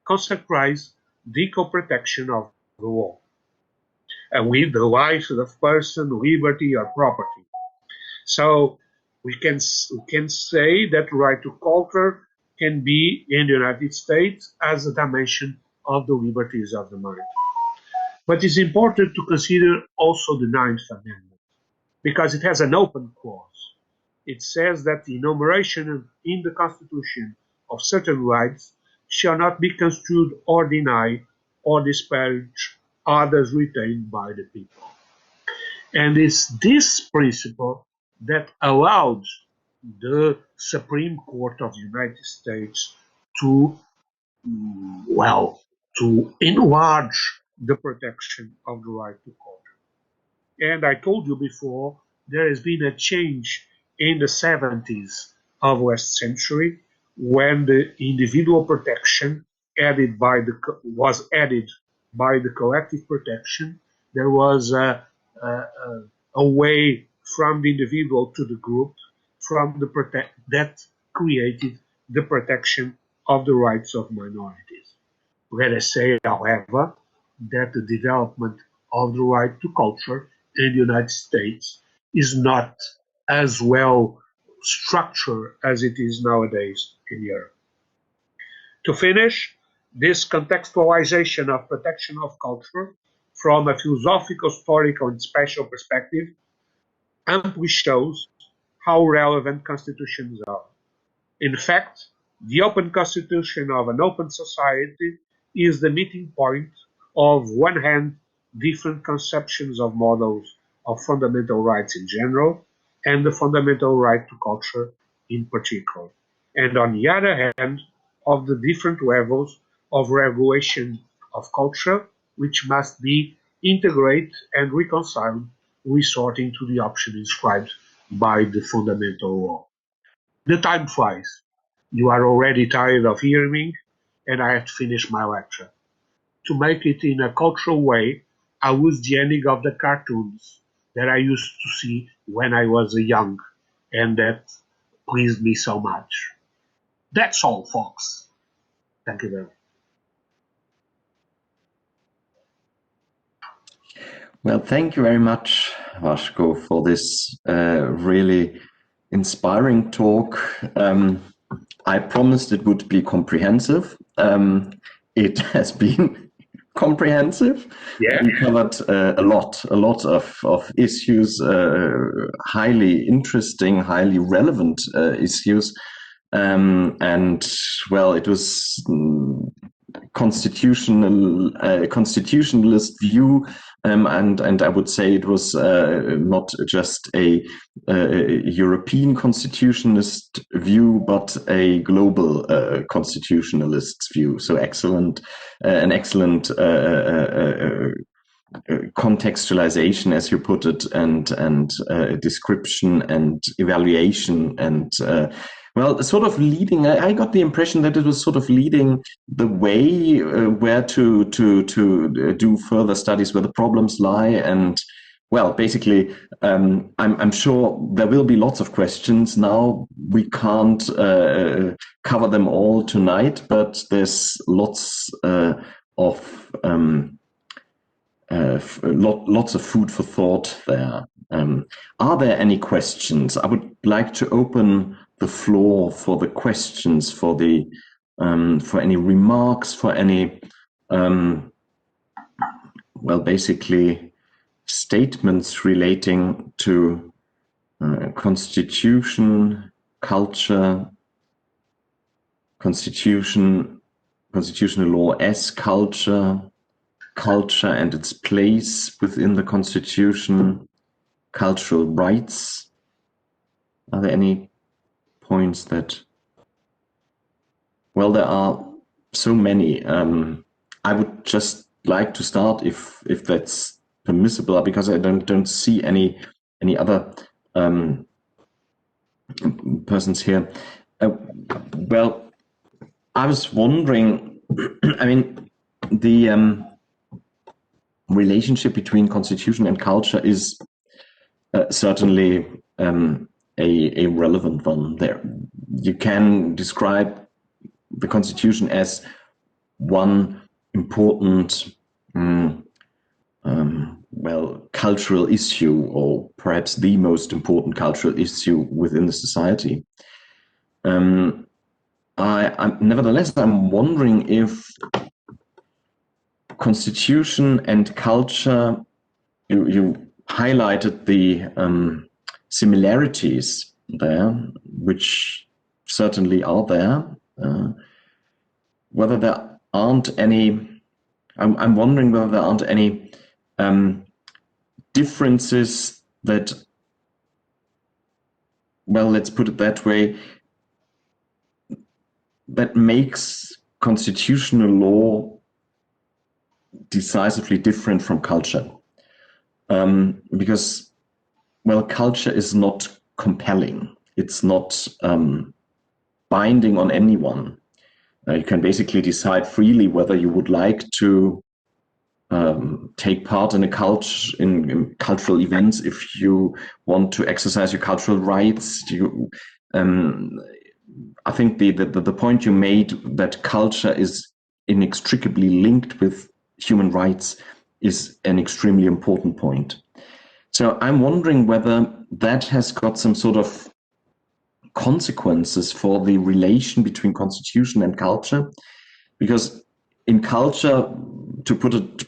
consecrates the equal protection of the law, and with the life of person, liberty, or property. So we can say that right to culture can be in the United States as a dimension of the liberties of the mind. But it's important to consider also the 9th Amendment, because it has an open clause. It says that the enumeration in the Constitution of certain rights shall not be construed or deny or disparage others retained by the people. And it's this principle that allowed the Supreme Court of the United States to, to enlarge the protection of the right to culture. And I told you before, there has been a change in the 70s of last century when the individual protection was added by the collective protection. There was a way from the individual to the group, that created the protection of the rights of minorities. Let us say, however, that the development of the right to culture in the United States is not as well structured as it is nowadays in Europe. To finish, this contextualization of protection of culture from a philosophical, historical, and spatial perspective amply shows how relevant constitutions are. In fact, the open constitution of an open society is the meeting point of, one hand, different conceptions of models of fundamental rights in general, and the fundamental right to culture in particular, and on the other hand, of the different levels of regulation of culture, which must be integrated and reconciled, resorting to the option inscribed by the fundamental law. The time flies. You are already tired of hearing me, and I have to finish my lecture. To make it in a cultural way, I use the ending of the cartoons that I used to see when I was young, and that pleased me so much. That's all, folks. Thank you very much. Well, thank you very much, Vasco, for this really inspiring talk. I promised it would be comprehensive. It has been comprehensive. Yeah. We covered a lot of issues, highly interesting, highly relevant issues. And well, it was constitutionalist view, and I would say it was not just a European constitutionalist view, but a global constitutionalist view. So excellent, an excellent contextualization, as you put it, and description and evaluation and. Well, sort of leading. I got the impression that it was sort of leading the way where to do further studies, where the problems lie, and well, basically, I'm sure there will be lots of questions. Now we can't cover them all tonight, but there's lots of lots of food for thought there. Are there any questions? I would like to open the floor for the questions, for the for any remarks, for any well, basically statements relating to constitution, culture, constitutional law as culture, culture and its place within the constitution, cultural rights? Are there any points that, well, there are so many. I would just like to start if that's permissible, because I don't see any other persons here. Well, I was wondering, I mean, the relationship between constitution and culture is certainly a relevant one. There, you can describe the constitution as one important, well, cultural issue, or perhaps the most important cultural issue within the society. Nevertheless, I'm wondering if constitution and culture, you highlighted the similarities there, which certainly are there. Whether there aren't any, I'm wondering whether there aren't any differences that, well, let's put it that way, that makes constitutional law decisively different from culture. Because, well, culture is not compelling. It's not binding on anyone. You can basically decide freely whether you would like to take part in in cultural events. If you want to exercise your cultural rights, I think the point you made, that culture is inextricably linked with human rights, is an extremely important point. So I'm wondering whether that has got some sort of consequences for the relation between constitution and culture, because in culture, to put it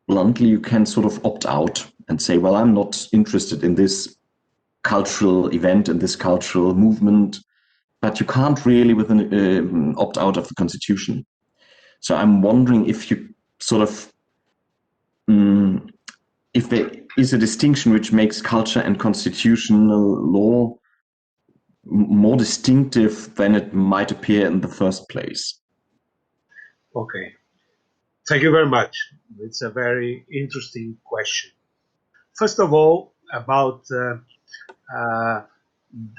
bluntly, you can sort of opt out and say, well, I'm not interested in this cultural event, in this cultural movement, but you can't really opt out of the constitution. So I'm wondering if you sort of, if there is a distinction which makes culture and constitutional law more distinctive than it might appear in the first place. Okay. Thank you very much. It's a very interesting question. First of all, about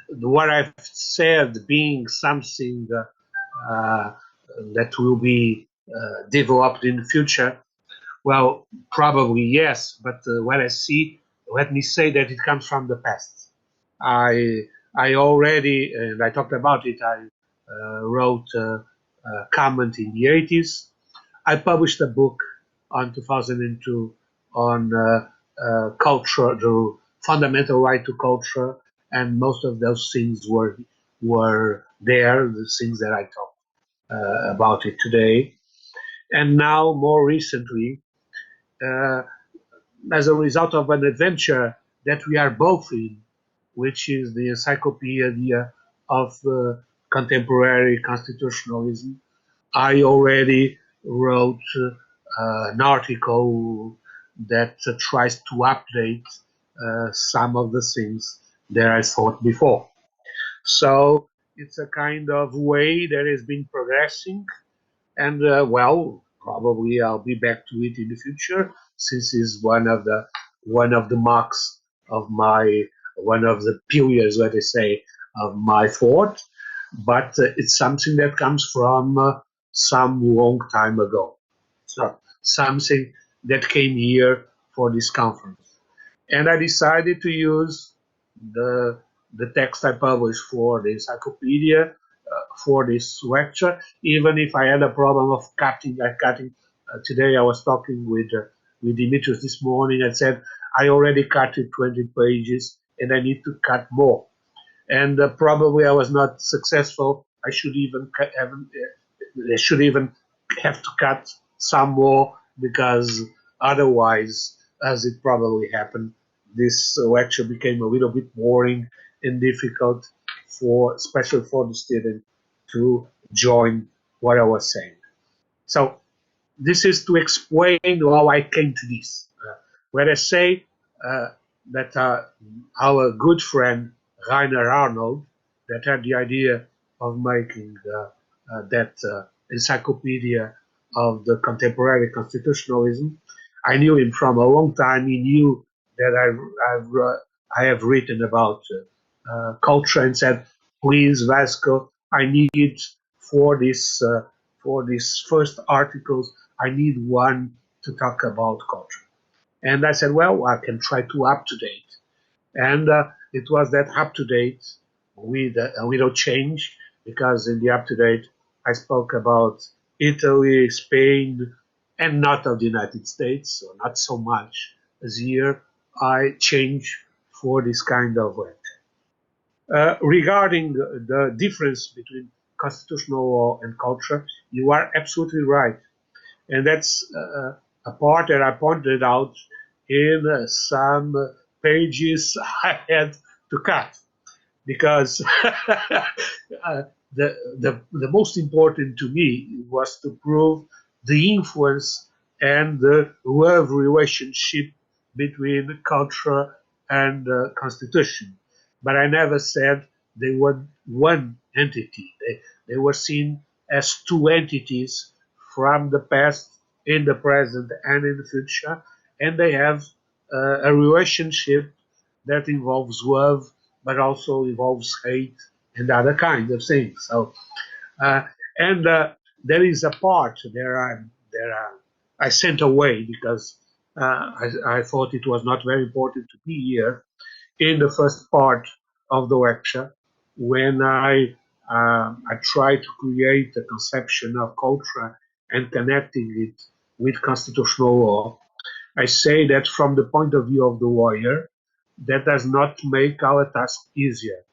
what I've said being something that will be developed in the future. Well, probably yes, but what I see, let me say that it comes from the past. I already, and I talked about it, I wrote a comment in the 80s. I published a book on 2002 on culture, the fundamental right to culture, and most of those things were there, the things that I talked about it today. And now, more recently, as a result of an adventure that we are both in, which is the encyclopedia of contemporary constitutionalism, I already wrote an article that tries to update some of the things that I thought before. So it's a kind of way that has been progressing, and well, probably I'll be back to it in the future, since it's one of the marks of one of the pillars, let us say, of my thought. But it's something that comes from some long time ago. So something that came here for this conference, and I decided to use the text I published for the encyclopedia for this lecture, even if I had a problem of cutting. Today I was talking with Dimitris this morning and said I already cut it 20 pages and I need to cut more. And probably I was not successful. I should even have to cut some more, because otherwise, as it probably happened, this lecture became a little bit boring and difficult especially for the student to join what I was saying. So this is to explain how I came to this. When I say that our good friend Rainer Arnold, that had the idea of making that encyclopedia of the contemporary constitutionalism. I knew him from a long time. He knew that I have written about culture and said, "Please, Vasco, I need it for this first articles. I need one to talk about culture." And I said, "Well, I can try to up to date." And it was that up to date with a little change, because in the up to date I spoke about Italy, Spain, and not of the United States, so not so much as here. I changed for this kind of work. Regarding the difference between constitutional law and culture, you are absolutely right. And that's a part that I pointed out in some pages I had to cut, because the most important to me was to prove the influence and the love relationship between culture and constitution. But I never said they were one entity. They were seen as two entities from the past, in the present, and in the future, and they have a relationship that involves love, but also involves hate and other kinds of things. So, uh, and there is a part I sent away because I thought it was not very important to be here in the first part of the lecture, when I try to create a conception of culture and connecting it with constitutional law. I say that from the point of view of the lawyer, that does not make our task easier.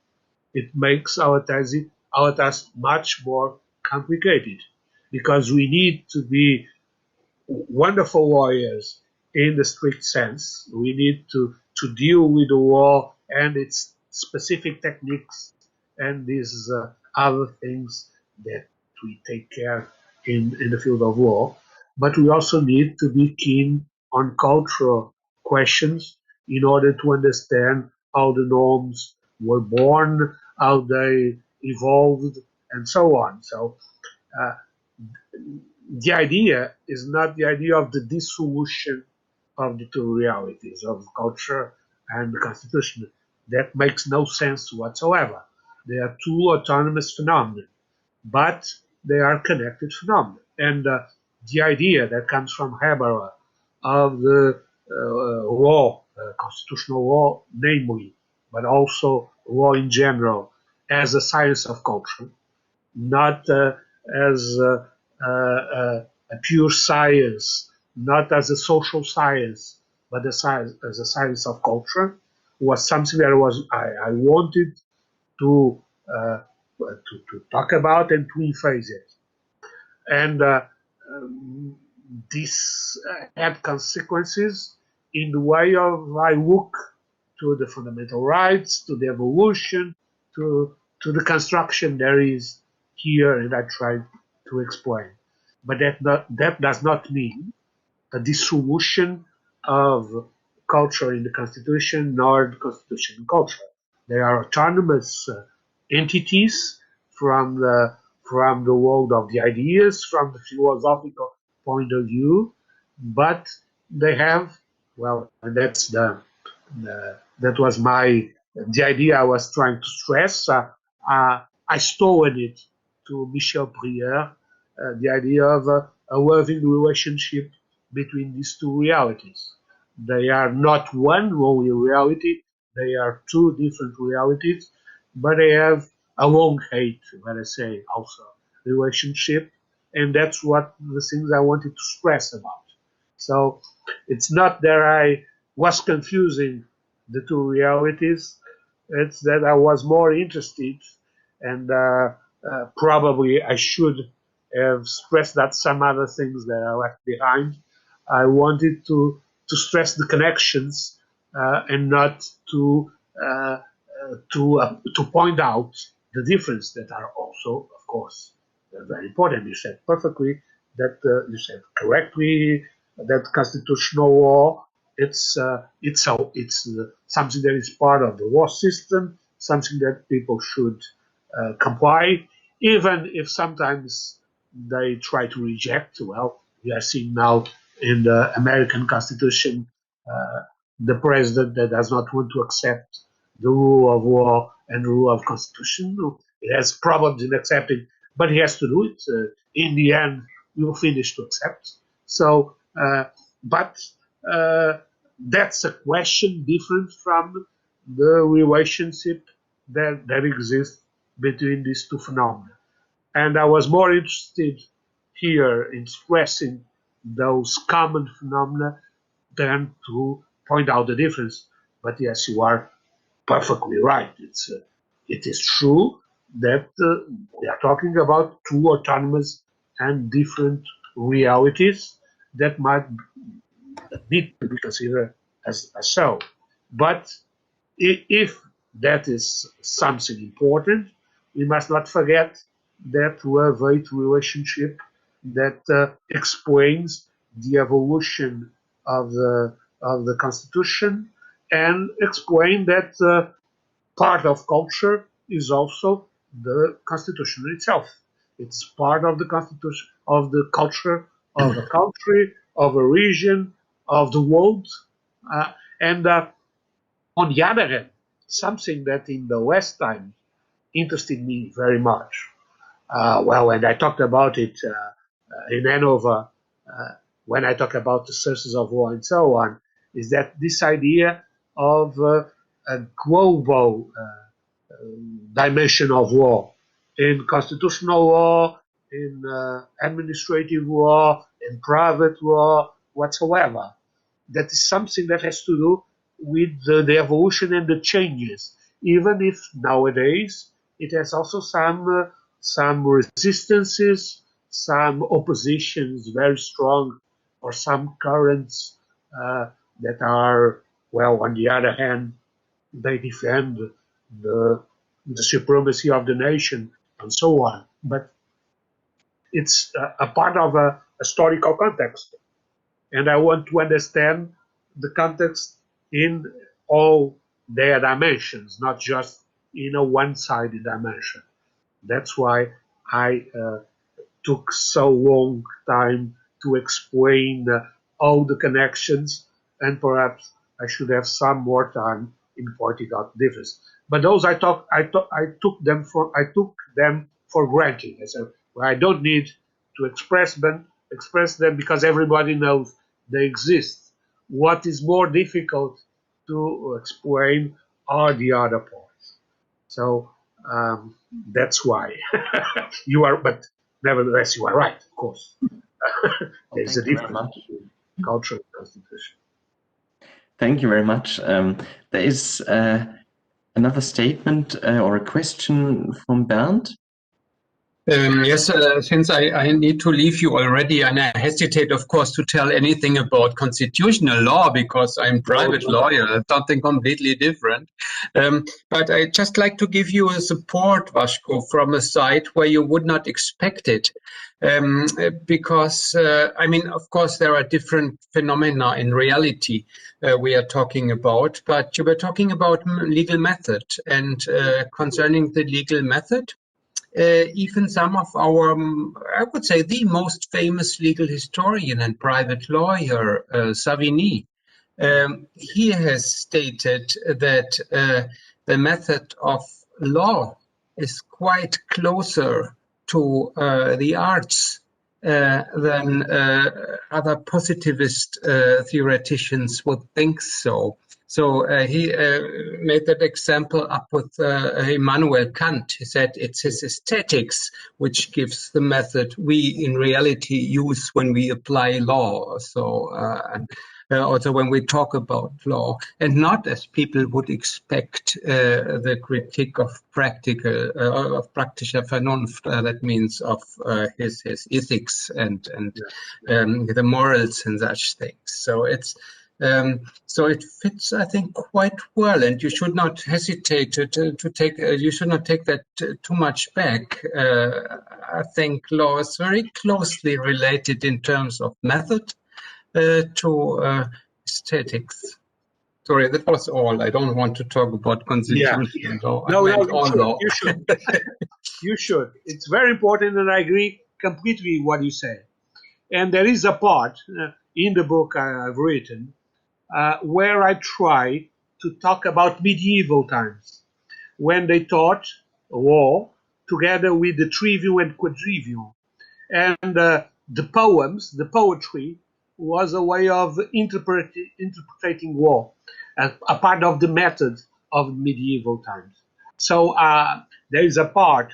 It makes our task much more complicated, because we need to be wonderful lawyers in the strict sense. We need to deal with the law and its specific techniques and these other things that we take care in the field of law. But we also need to be keen on cultural questions in order to understand how the norms were born, how they evolved, and so on. So uh, the idea is not the idea of the dissolution of the two realities of culture and the constitution. That makes no sense whatsoever. They are two autonomous phenomena, but they are connected phenomena. And the idea that comes from Habermas of the law, constitutional law, namely, but also law in general, as a science of culture, not as a pure science, not as a social science, but as a science of culture, was something that I wanted to, to talk about and to emphasize it. And this had consequences in the way of I look to the fundamental rights, to the evolution, to the construction there is here, and I tried to explain. But that does not mean a dissolution of culture in the Constitution, nor the Constitution in culture. They are autonomous entities from the world of the ideas, from the philosophical point of view, but they have, well, and that was the idea I was trying to stress. I stole it to Michel Pereira, the idea of a loving relationship between these two realities. They are not one only reality, they are two different realities, but they have a long hate, let us say, also relationship, and that's what the things I wanted to stress about. So it's not that I was confusing the two realities, it's that I was more interested, and probably I should have stressed that some other things that I left behind. I wanted to stress the connections and not to point out the difference that are also, of course, very important. You said perfectly that you said correctly that constitutional law it's something that is part of the law system, something that people should comply, even if sometimes they try to reject. Well, we are seeing now in the American Constitution the president that does not want to accept the rule of law and the rule of constitution. He has problems in accepting, but he has to do it. In the end, we will finish to accept. So, but that's a question different from the relationship that exists between these two phenomena. And I was more interested here in stressing those common phenomena than to point out the difference. But yes, you are perfectly right. It is true that we are talking about two autonomous and different realities that might need to be considered as so. But if that is something important, we must not forget that love-hate relationship that explains the evolution of the Constitution and explain that part of culture is also the Constitution itself. It's part of the Constitution, of the culture of a country, of a region, of the world. And on the other hand, something that in the last time interested me very much, well, and I talked about it in Hanover, when I talk about the sources of law and so on, is that this idea of a global dimension of law in constitutional law, in administrative law, in private law, whatsoever. That is something that has to do with the evolution and the changes, even if nowadays it has also some resistances, some oppositions very strong, or some currents that are, well, on the other hand, they defend the supremacy of the nation and so on. But it's a part of a historical context. And I want to understand the context in all their dimensions, not just in a one-sided dimension. That's why I took so long time to explain all the connections, and perhaps I should have some more time in pointing out the difference. But those I took them for granted. I said, well, I don't need to express them because everybody knows they exist. What is more difficult to explain are the other parts. So that's why you are, but nevertheless, you are right, of course. There's a difference between culture and constitution. Thank you very much. There is another statement or a question from Bernd. Yes, since I need to leave you already, and I hesitate, of course, to tell anything about constitutional law because I'm a private lawyer. That's something completely different. But I just like to give you a support, Vasco, from a side where you would not expect it. Because, I mean, of course, there are different phenomena in reality we are talking about, but you were talking about legal method, and concerning the legal method, even some of our, I would say, the most famous legal historian and private lawyer, Savigny, he has stated that the method of law is quite closer to the arts than other positivist theoreticians would think so. So he made that example up with Immanuel Kant. He said it's his aesthetics which gives the method we in reality use when we apply law. So also when we talk about law, and not as people would expect the critique of practical of praktischer Vernunft. That means of his ethics and the morals and such things. So it's. So it fits, I think, quite well, and you should not hesitate to take. You should not take that too much back. I think law is very closely related in terms of method to aesthetics. Sorry, that was all. I don't want to talk about constitutional law. No, all law. you should. You should. It's very important, and I agree completely with what you said. And there is a part in the book I've written where I try to talk about medieval times, when they taught war together with the trivium and quadrivium. And the poems, the poetry, was a way of interpreting war, a part of the method of medieval times. So there is a part,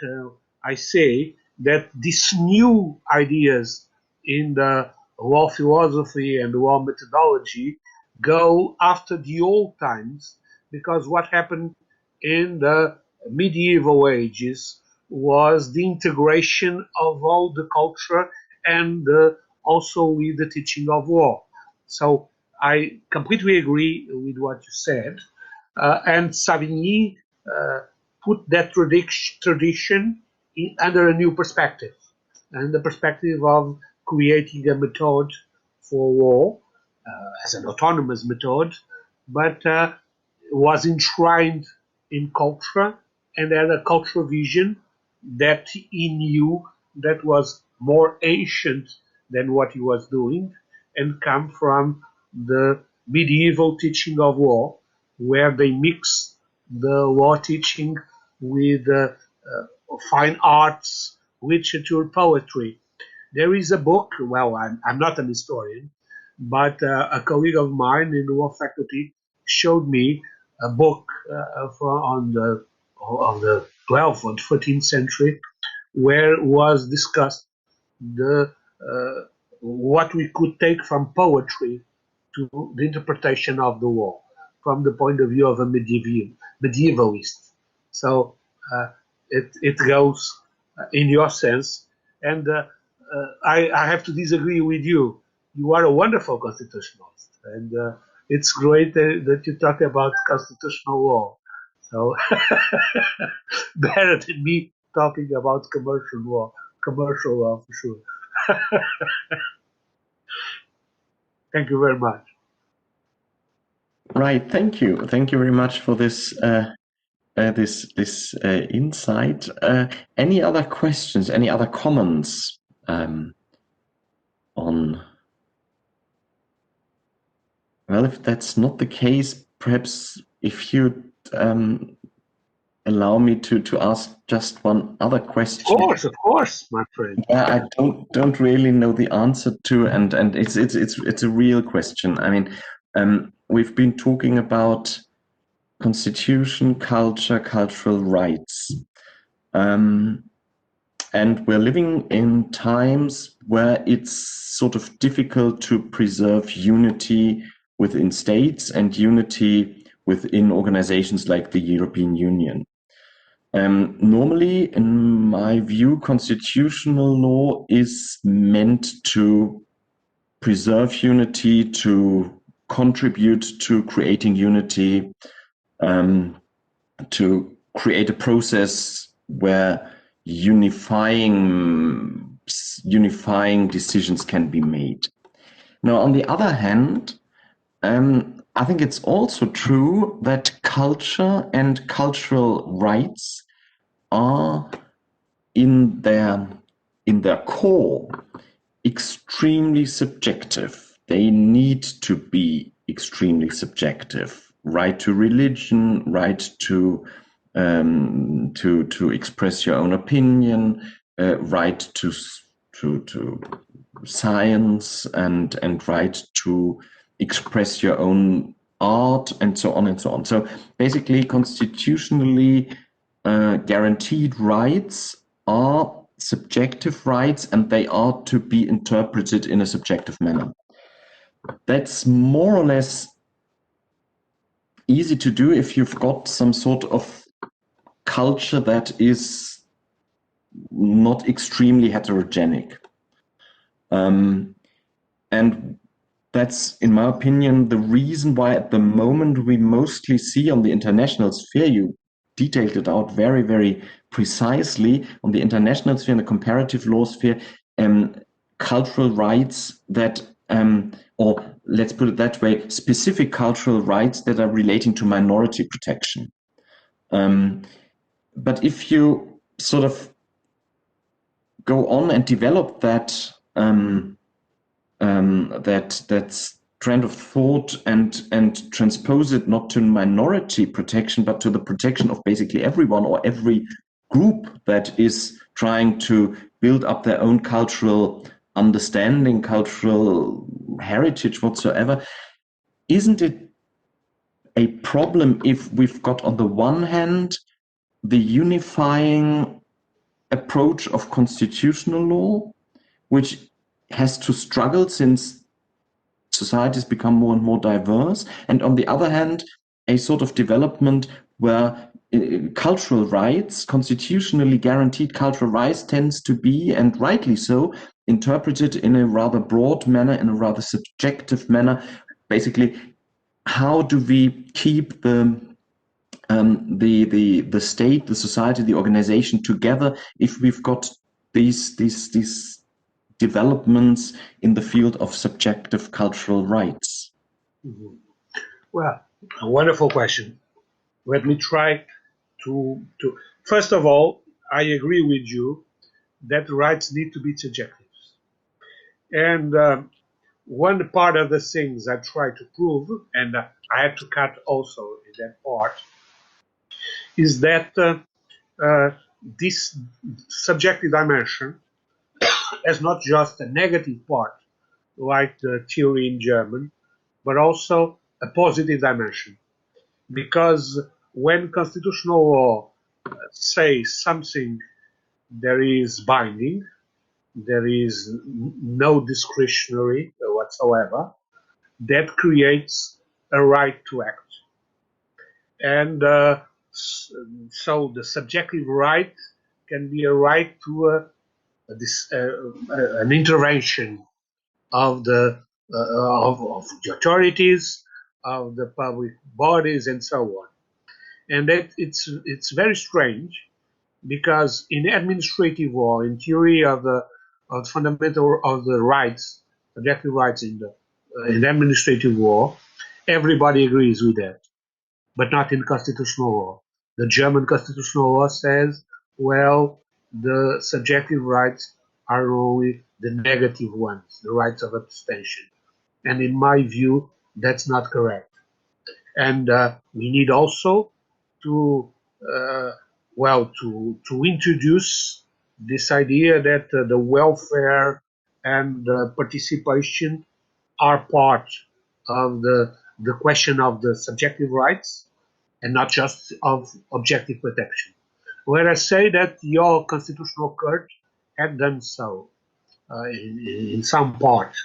I say, that these new ideas in the war philosophy and war methodology go after the old times, because what happened in the medieval ages was the integration of all the culture and also with the teaching of war. So I completely agree with what you said. And Savigny put that tradition under a new perspective, and the perspective of creating a method for war as an autonomous method, but was enshrined in culture and had a cultural vision that he knew that was more ancient than what he was doing, and come from the medieval teaching of war, where they mix the war teaching with fine arts, literature, poetry. There is a book, well, I'm not an historian, but a colleague of mine in the law faculty showed me a book on the 12th or 14th century, where was discussed the what we could take from poetry to the interpretation of the war from the point of view of a medievalist. So it goes in your sense, and I have to disagree with you. You are a wonderful constitutionalist, and it's great that you talk about constitutional law. So better than me talking about commercial law for sure. Thank you very much. Right, thank you very much for this this insight. Any other questions? Any other comments on? Well, if that's not the case, perhaps if you allow me to ask just one other question. Of course, my friend. Yeah, I don't really know the answer to, and it's a real question. I mean, we've been talking about constitution, culture, cultural rights, and we're living in times where it's sort of difficult to preserve unity within states and unity within organizations like the European Union. Normally, in my view, constitutional law is meant to preserve unity, to contribute to creating unity, to create a process where unifying decisions can be made. Now, on the other hand, I think it's also true that culture and cultural rights are in their core extremely subjective. They need to be extremely subjective. Right to religion, right to express your own opinion, right to science, and right to express your own art, and so on and so on. So basically, constitutionally guaranteed rights are subjective rights, and they are to be interpreted in a subjective manner. That's more or less easy to do if you've got some sort of culture that is not extremely heterogenic. And that's, in my opinion, the reason why at the moment we mostly see on the international sphere, you detailed it out very, very precisely, on the international sphere and the comparative law sphere, cultural rights that, or let's put it that way, specific cultural rights that are relating to minority protection. But if you sort of go on and develop that that trend of thought and transpose it not to minority protection, but to the protection of basically everyone or every group that is trying to build up their own cultural understanding, cultural heritage, whatsoever, isn't it a problem if we've got on the one hand the unifying approach of constitutional law, which has to struggle since societies become more and more diverse, and on the other hand, a sort of development where cultural rights, constitutionally guaranteed cultural rights, tends to be, and rightly so, interpreted in a rather broad manner, in a rather subjective manner. Basically, how do we keep the state, the society, the organization together if we've got these developments in the field of subjective cultural rights? Mm-hmm. Well, a wonderful question. Let me try to first of all, I agree with you that rights need to be subjective. And one part of the things I try to prove, and I had to cut also in that part, is that this subjective dimension has not just a negative part, like the theory in German, but also a positive dimension. Because when constitutional law says something there is binding, there is no discretionary whatsoever, that creates a right to act. And so the subjective right can be a right to an intervention of the authorities, of the public bodies, and so on. And that it's very strange, because in administrative law, in theory of the fundamental of the rights, subjective rights in administrative law, everybody agrees with that, but not in constitutional law. The German constitutional law says, well, the subjective rights are only the negative ones, the rights of abstention. And in my view, that's not correct. And we need also to to introduce this idea that the welfare and participation are part of the question of the subjective rights and not just of objective protection. Where I say that your constitutional court had done so in some part,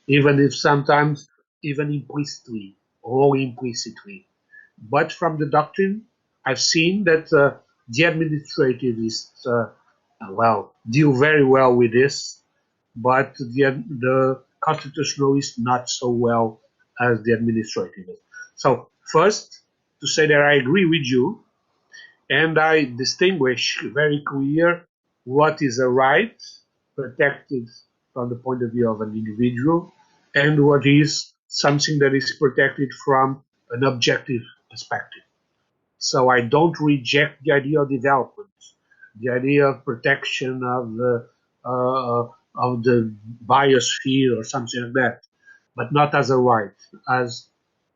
even if sometimes even implicitly or implicitly. But from the doctrine, I've seen that the administrativists, deal very well with this, but the constitutionalists not so well as the administrativists. So first, to say that I agree with you, and I distinguish very clear what is a right protected from the point of view of an individual, and what is something that is protected from an objective perspective. So I don't reject the idea of development, the idea of protection of the biosphere or something like that, but not as a right, as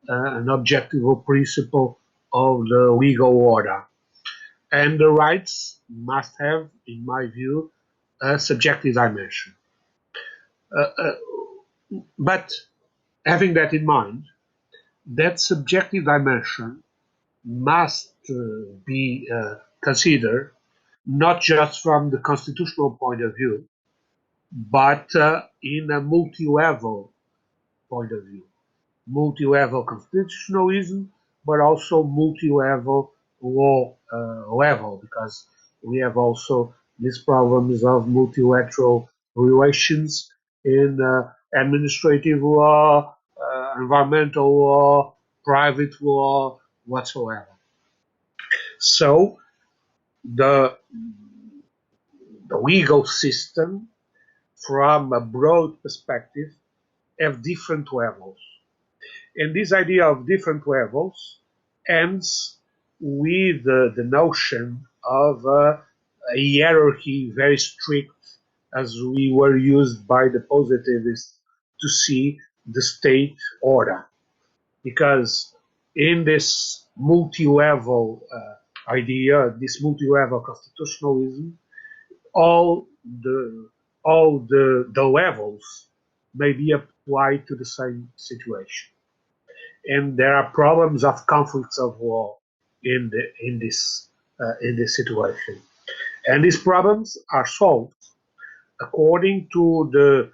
an objective or principle of the legal order. And the rights must have, in my view, a subjective dimension. But having that in mind, that subjective dimension must be considered not just from the constitutional point of view, but in a multi-level point of view. Multi-level constitutionalism, but also multi-level law level, because we have also these problems of multilateral relations in administrative law, environmental law, private law, whatsoever. So the legal system, from a broad perspective, have different levels. And this idea of different levels ends with the notion of a hierarchy very strict, as we were used by the positivists to see the state order. Because in this multi-level idea, this multi-level constitutionalism, all the levels may be applied to the same situation, and there are problems of conflicts of law in this situation, and these problems are solved according to the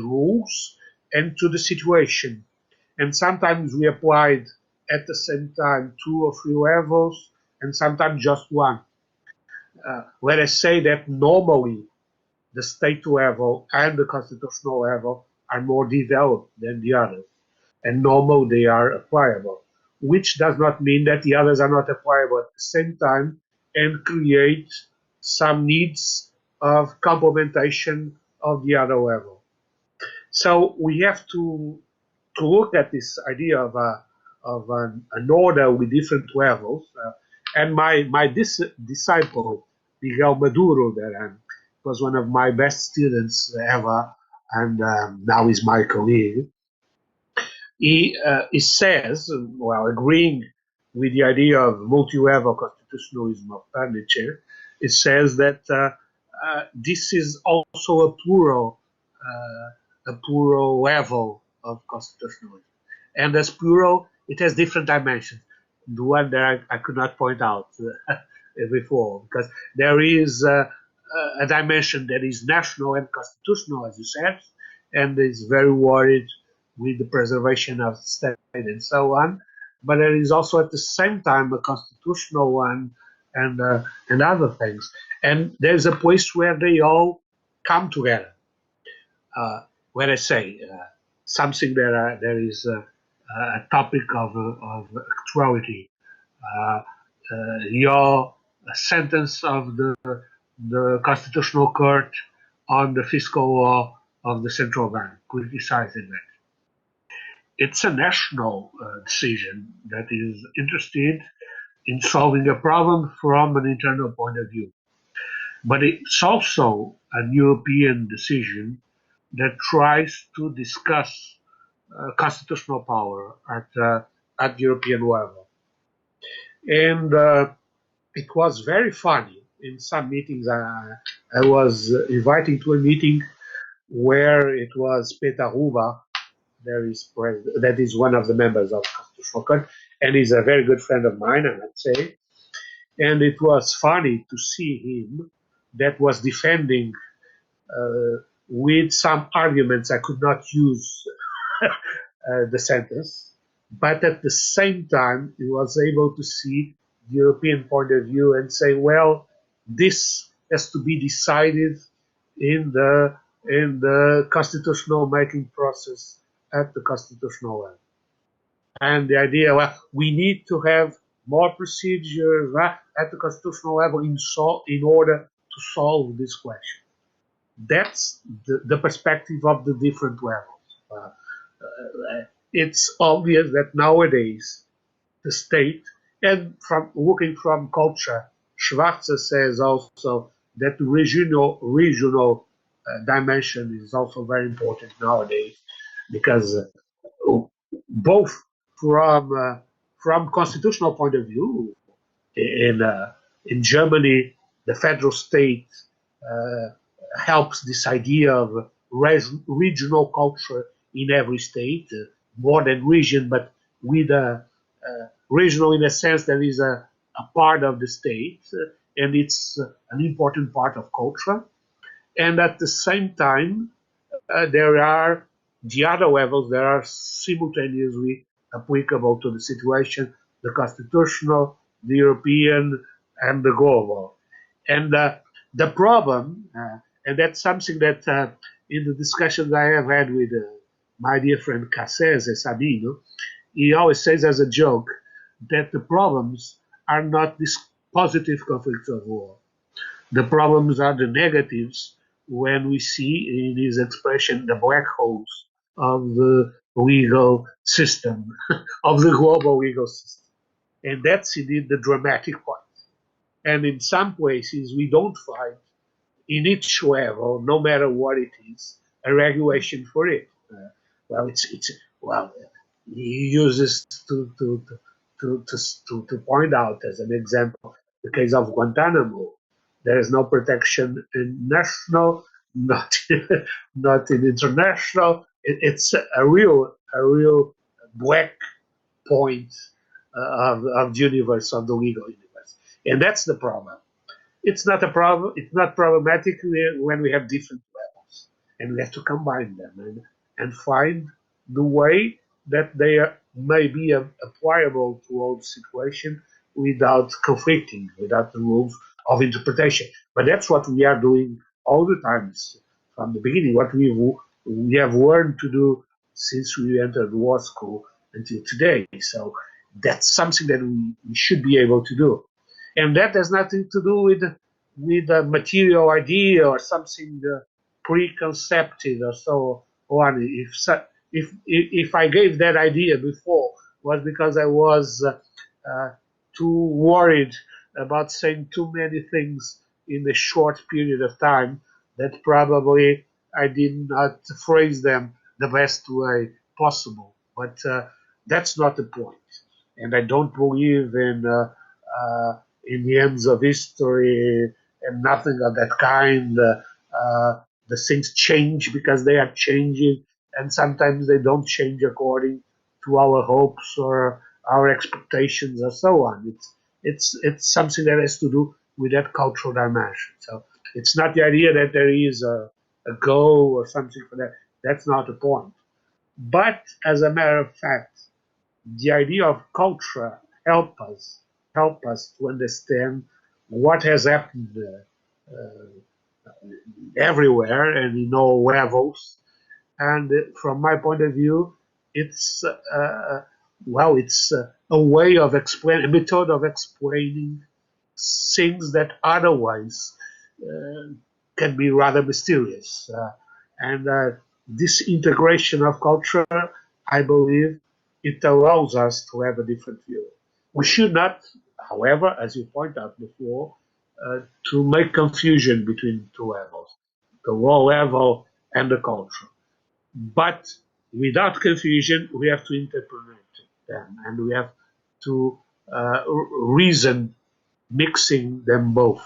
rules and to the situation. And sometimes we applied at the same time 2 or 3 levels, and sometimes just one. Let us say that normally the state level and the constitutional level are more developed than the others, and normal they are applicable, which does not mean that the others are not applicable at the same time and create some needs of complementation of the other level. So we have to look at this idea of an order with different levels. And my disciple, Miguel Maduro, that was one of my best students ever, and now is my colleague, he says, well, agreeing with the idea of multi-level constitutionalism of furniture, it says that this is also a plural level of constitutionalism. And as plural, it has different dimensions. The one that I could not point out before, because there is a dimension that is national and constitutional, as you said, and is very worried with the preservation of the state and so on. But there is also at the same time a constitutional one and other things. And there's a place where they all come together. When I say something there is a topic of actuality, your sentence of the Constitutional Court on the fiscal law of the central bank, criticizing that. It's a national decision that is interested in solving a problem from an internal point of view. But it's also a European decision that tries to discuss constitutional power at European level. And it was very funny. In some meetings, I was invited to a meeting where it was Petaruba, that is one of the members of the Constitutional Court, and he's a very good friend of mine, I might say. And it was funny to see him that was defending with some arguments I could not use the sentence, but at the same time he was able to see the European point of view and say, well, this has to be decided in the constitutional making process at the constitutional level. And the idea, well, we need to have more procedures at the constitutional level in order to solve this question. That's the perspective of the different levels. It's obvious that nowadays the state, and from looking from culture, Schwarzer says also that the regional dimension is also very important nowadays, because both from constitutional point of view, in Germany, the federal state helps this idea of regional culture in every state, more than region, but with regional in a sense that is a part of the state, and it's an important part of culture. And at the same time, there are the other levels that are simultaneously applicable to the situation, the constitutional, the European, and the global. And the problem, and that's something that in the discussions I have had with my dear friend Cassese Sabino, he always says as a joke that the problems are not these positive conflicts of war. The problems are the negatives when we see in his expression the black holes of the legal system, of the global legal system. And that's indeed the dramatic point. And in some places, we don't find in each level, no matter what it is, a regulation for it. Well, he uses to point out as an example the case of Guantanamo. There is no protection in national, not not in international. It's a real black point of the universe, of the legal universe, and that's the problem. It's not a problem. It's not problematic when we have different levels, and we have to combine them and find the way that they may be applicable to all situation without conflicting, without the rules of interpretation. But that's what we are doing all the times from the beginning. What we have learned to do since we entered law school until today. So that's something that we should be able to do. And that has nothing to do with a material idea or something preconceived or so on. If I gave that idea before, was because I was too worried about saying too many things in a short period of time that probably I did not phrase them the best way possible. But that's not the point. And I don't believe in the ends of history and nothing of that kind. The things change because they are changing, and sometimes they don't change according to our hopes or our expectations or so on. It's something that has to do with that cultural dimension. So it's not the idea that there is a goal or something for that. That's not the point. But as a matter of fact, the idea of culture help us to understand what has happened everywhere and in all levels. And from my point of view, it's it's a way of explaining, a method of explaining things that otherwise can be rather mysterious. And this integration of culture, I believe, it allows us to have a different view. We should not, however, as you point out before, to make confusion between two levels, the law level and the culture. But without confusion, we have to interpret them, and we have to reason mixing them both,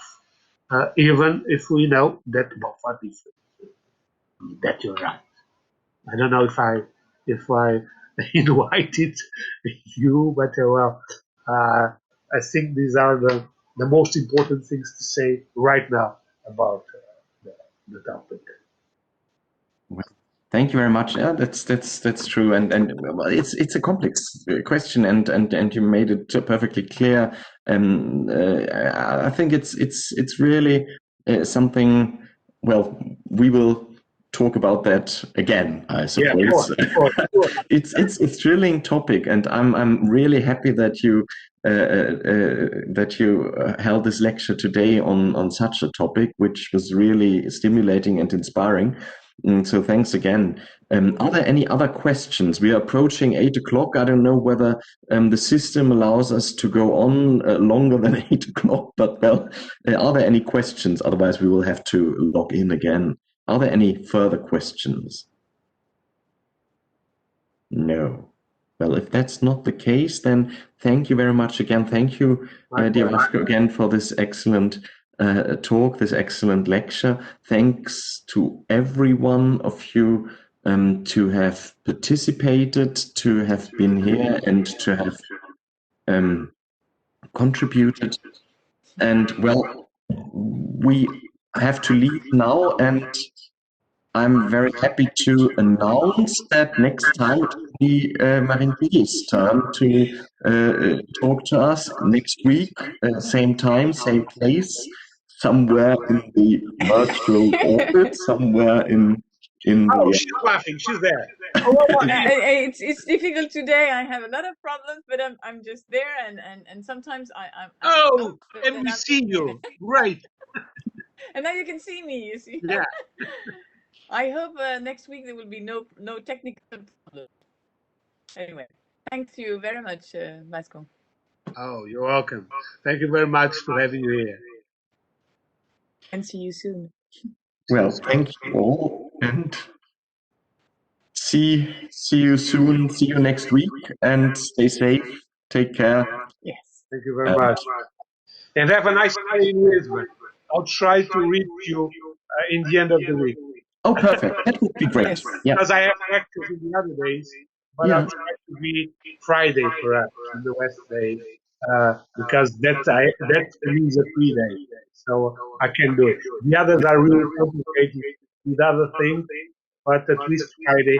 even if we know that both are different. That you're right. I don't know if I invited you, but I think these are the most important things to say right now about the topic. Well, thank you very much. Yeah, that's true, and well, it's a complex question, and you made it perfectly clear. I think it's really something. Well, we will talk about that again, I suppose. Yeah, of course. It's a thrilling topic, and I'm really happy that you held this lecture today on such a topic, which was really stimulating and inspiring. So thanks again. Are there any other questions? We are approaching 8 o'clock. I don't know whether the system allows us to go on longer than 8 o'clock, but well, are there any questions? Otherwise, we will have to log in again. Are there any further questions? No. Well, if that's not the case, then thank you very much again. Thank you, dear Vasco, again for this excellent talk, this excellent lecture. Thanks to every one of you to have participated, to have been here, and to have contributed. And well, we have to leave now, and I'm very happy to announce that next time it will be Marie-Louise's turn to talk to us next week, same time, same place, somewhere in the virtual orbit, somewhere in Oh, the. she's laughing. She's there. It's difficult today. I have a lot of problems, but I'm just there, and sometimes I'm and we see you. Great. And now you can see me. You see. Yeah. I hope next week there will be no technical problems. Anyway, thanks you very much, Vasco. Oh, you're welcome. Thank you very much for having you here. And see you soon. Well, thank you all, and see you soon. See you next week, and stay safe. Take care. Yes. Thank you very much. And have a nice day in Lisbon. I'll try to reach you in the end of the week. Oh, perfect. That would be great. Yes. Yeah. Because I have lectures in the other days, but Yeah. I'll try to be Friday perhaps in the West day, because that means a free day, so I can do it. The others are really complicated with other things, but at least Friday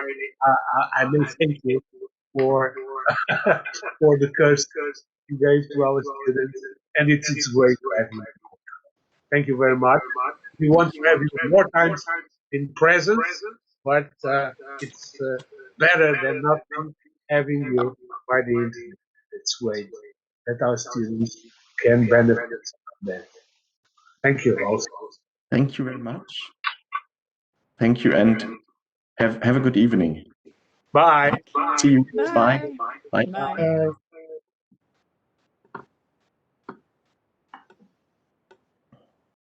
I may thank you for for the course you gave to our students, and it's great to have you. Thank you very much. We want to have you more times in presence, but it's better than nothing having you by the internet. It's great that our students can benefit from that. Thank you also. Thank you very much. Thank you, and have a good evening. Bye. See you. Bye. Bye. Bye.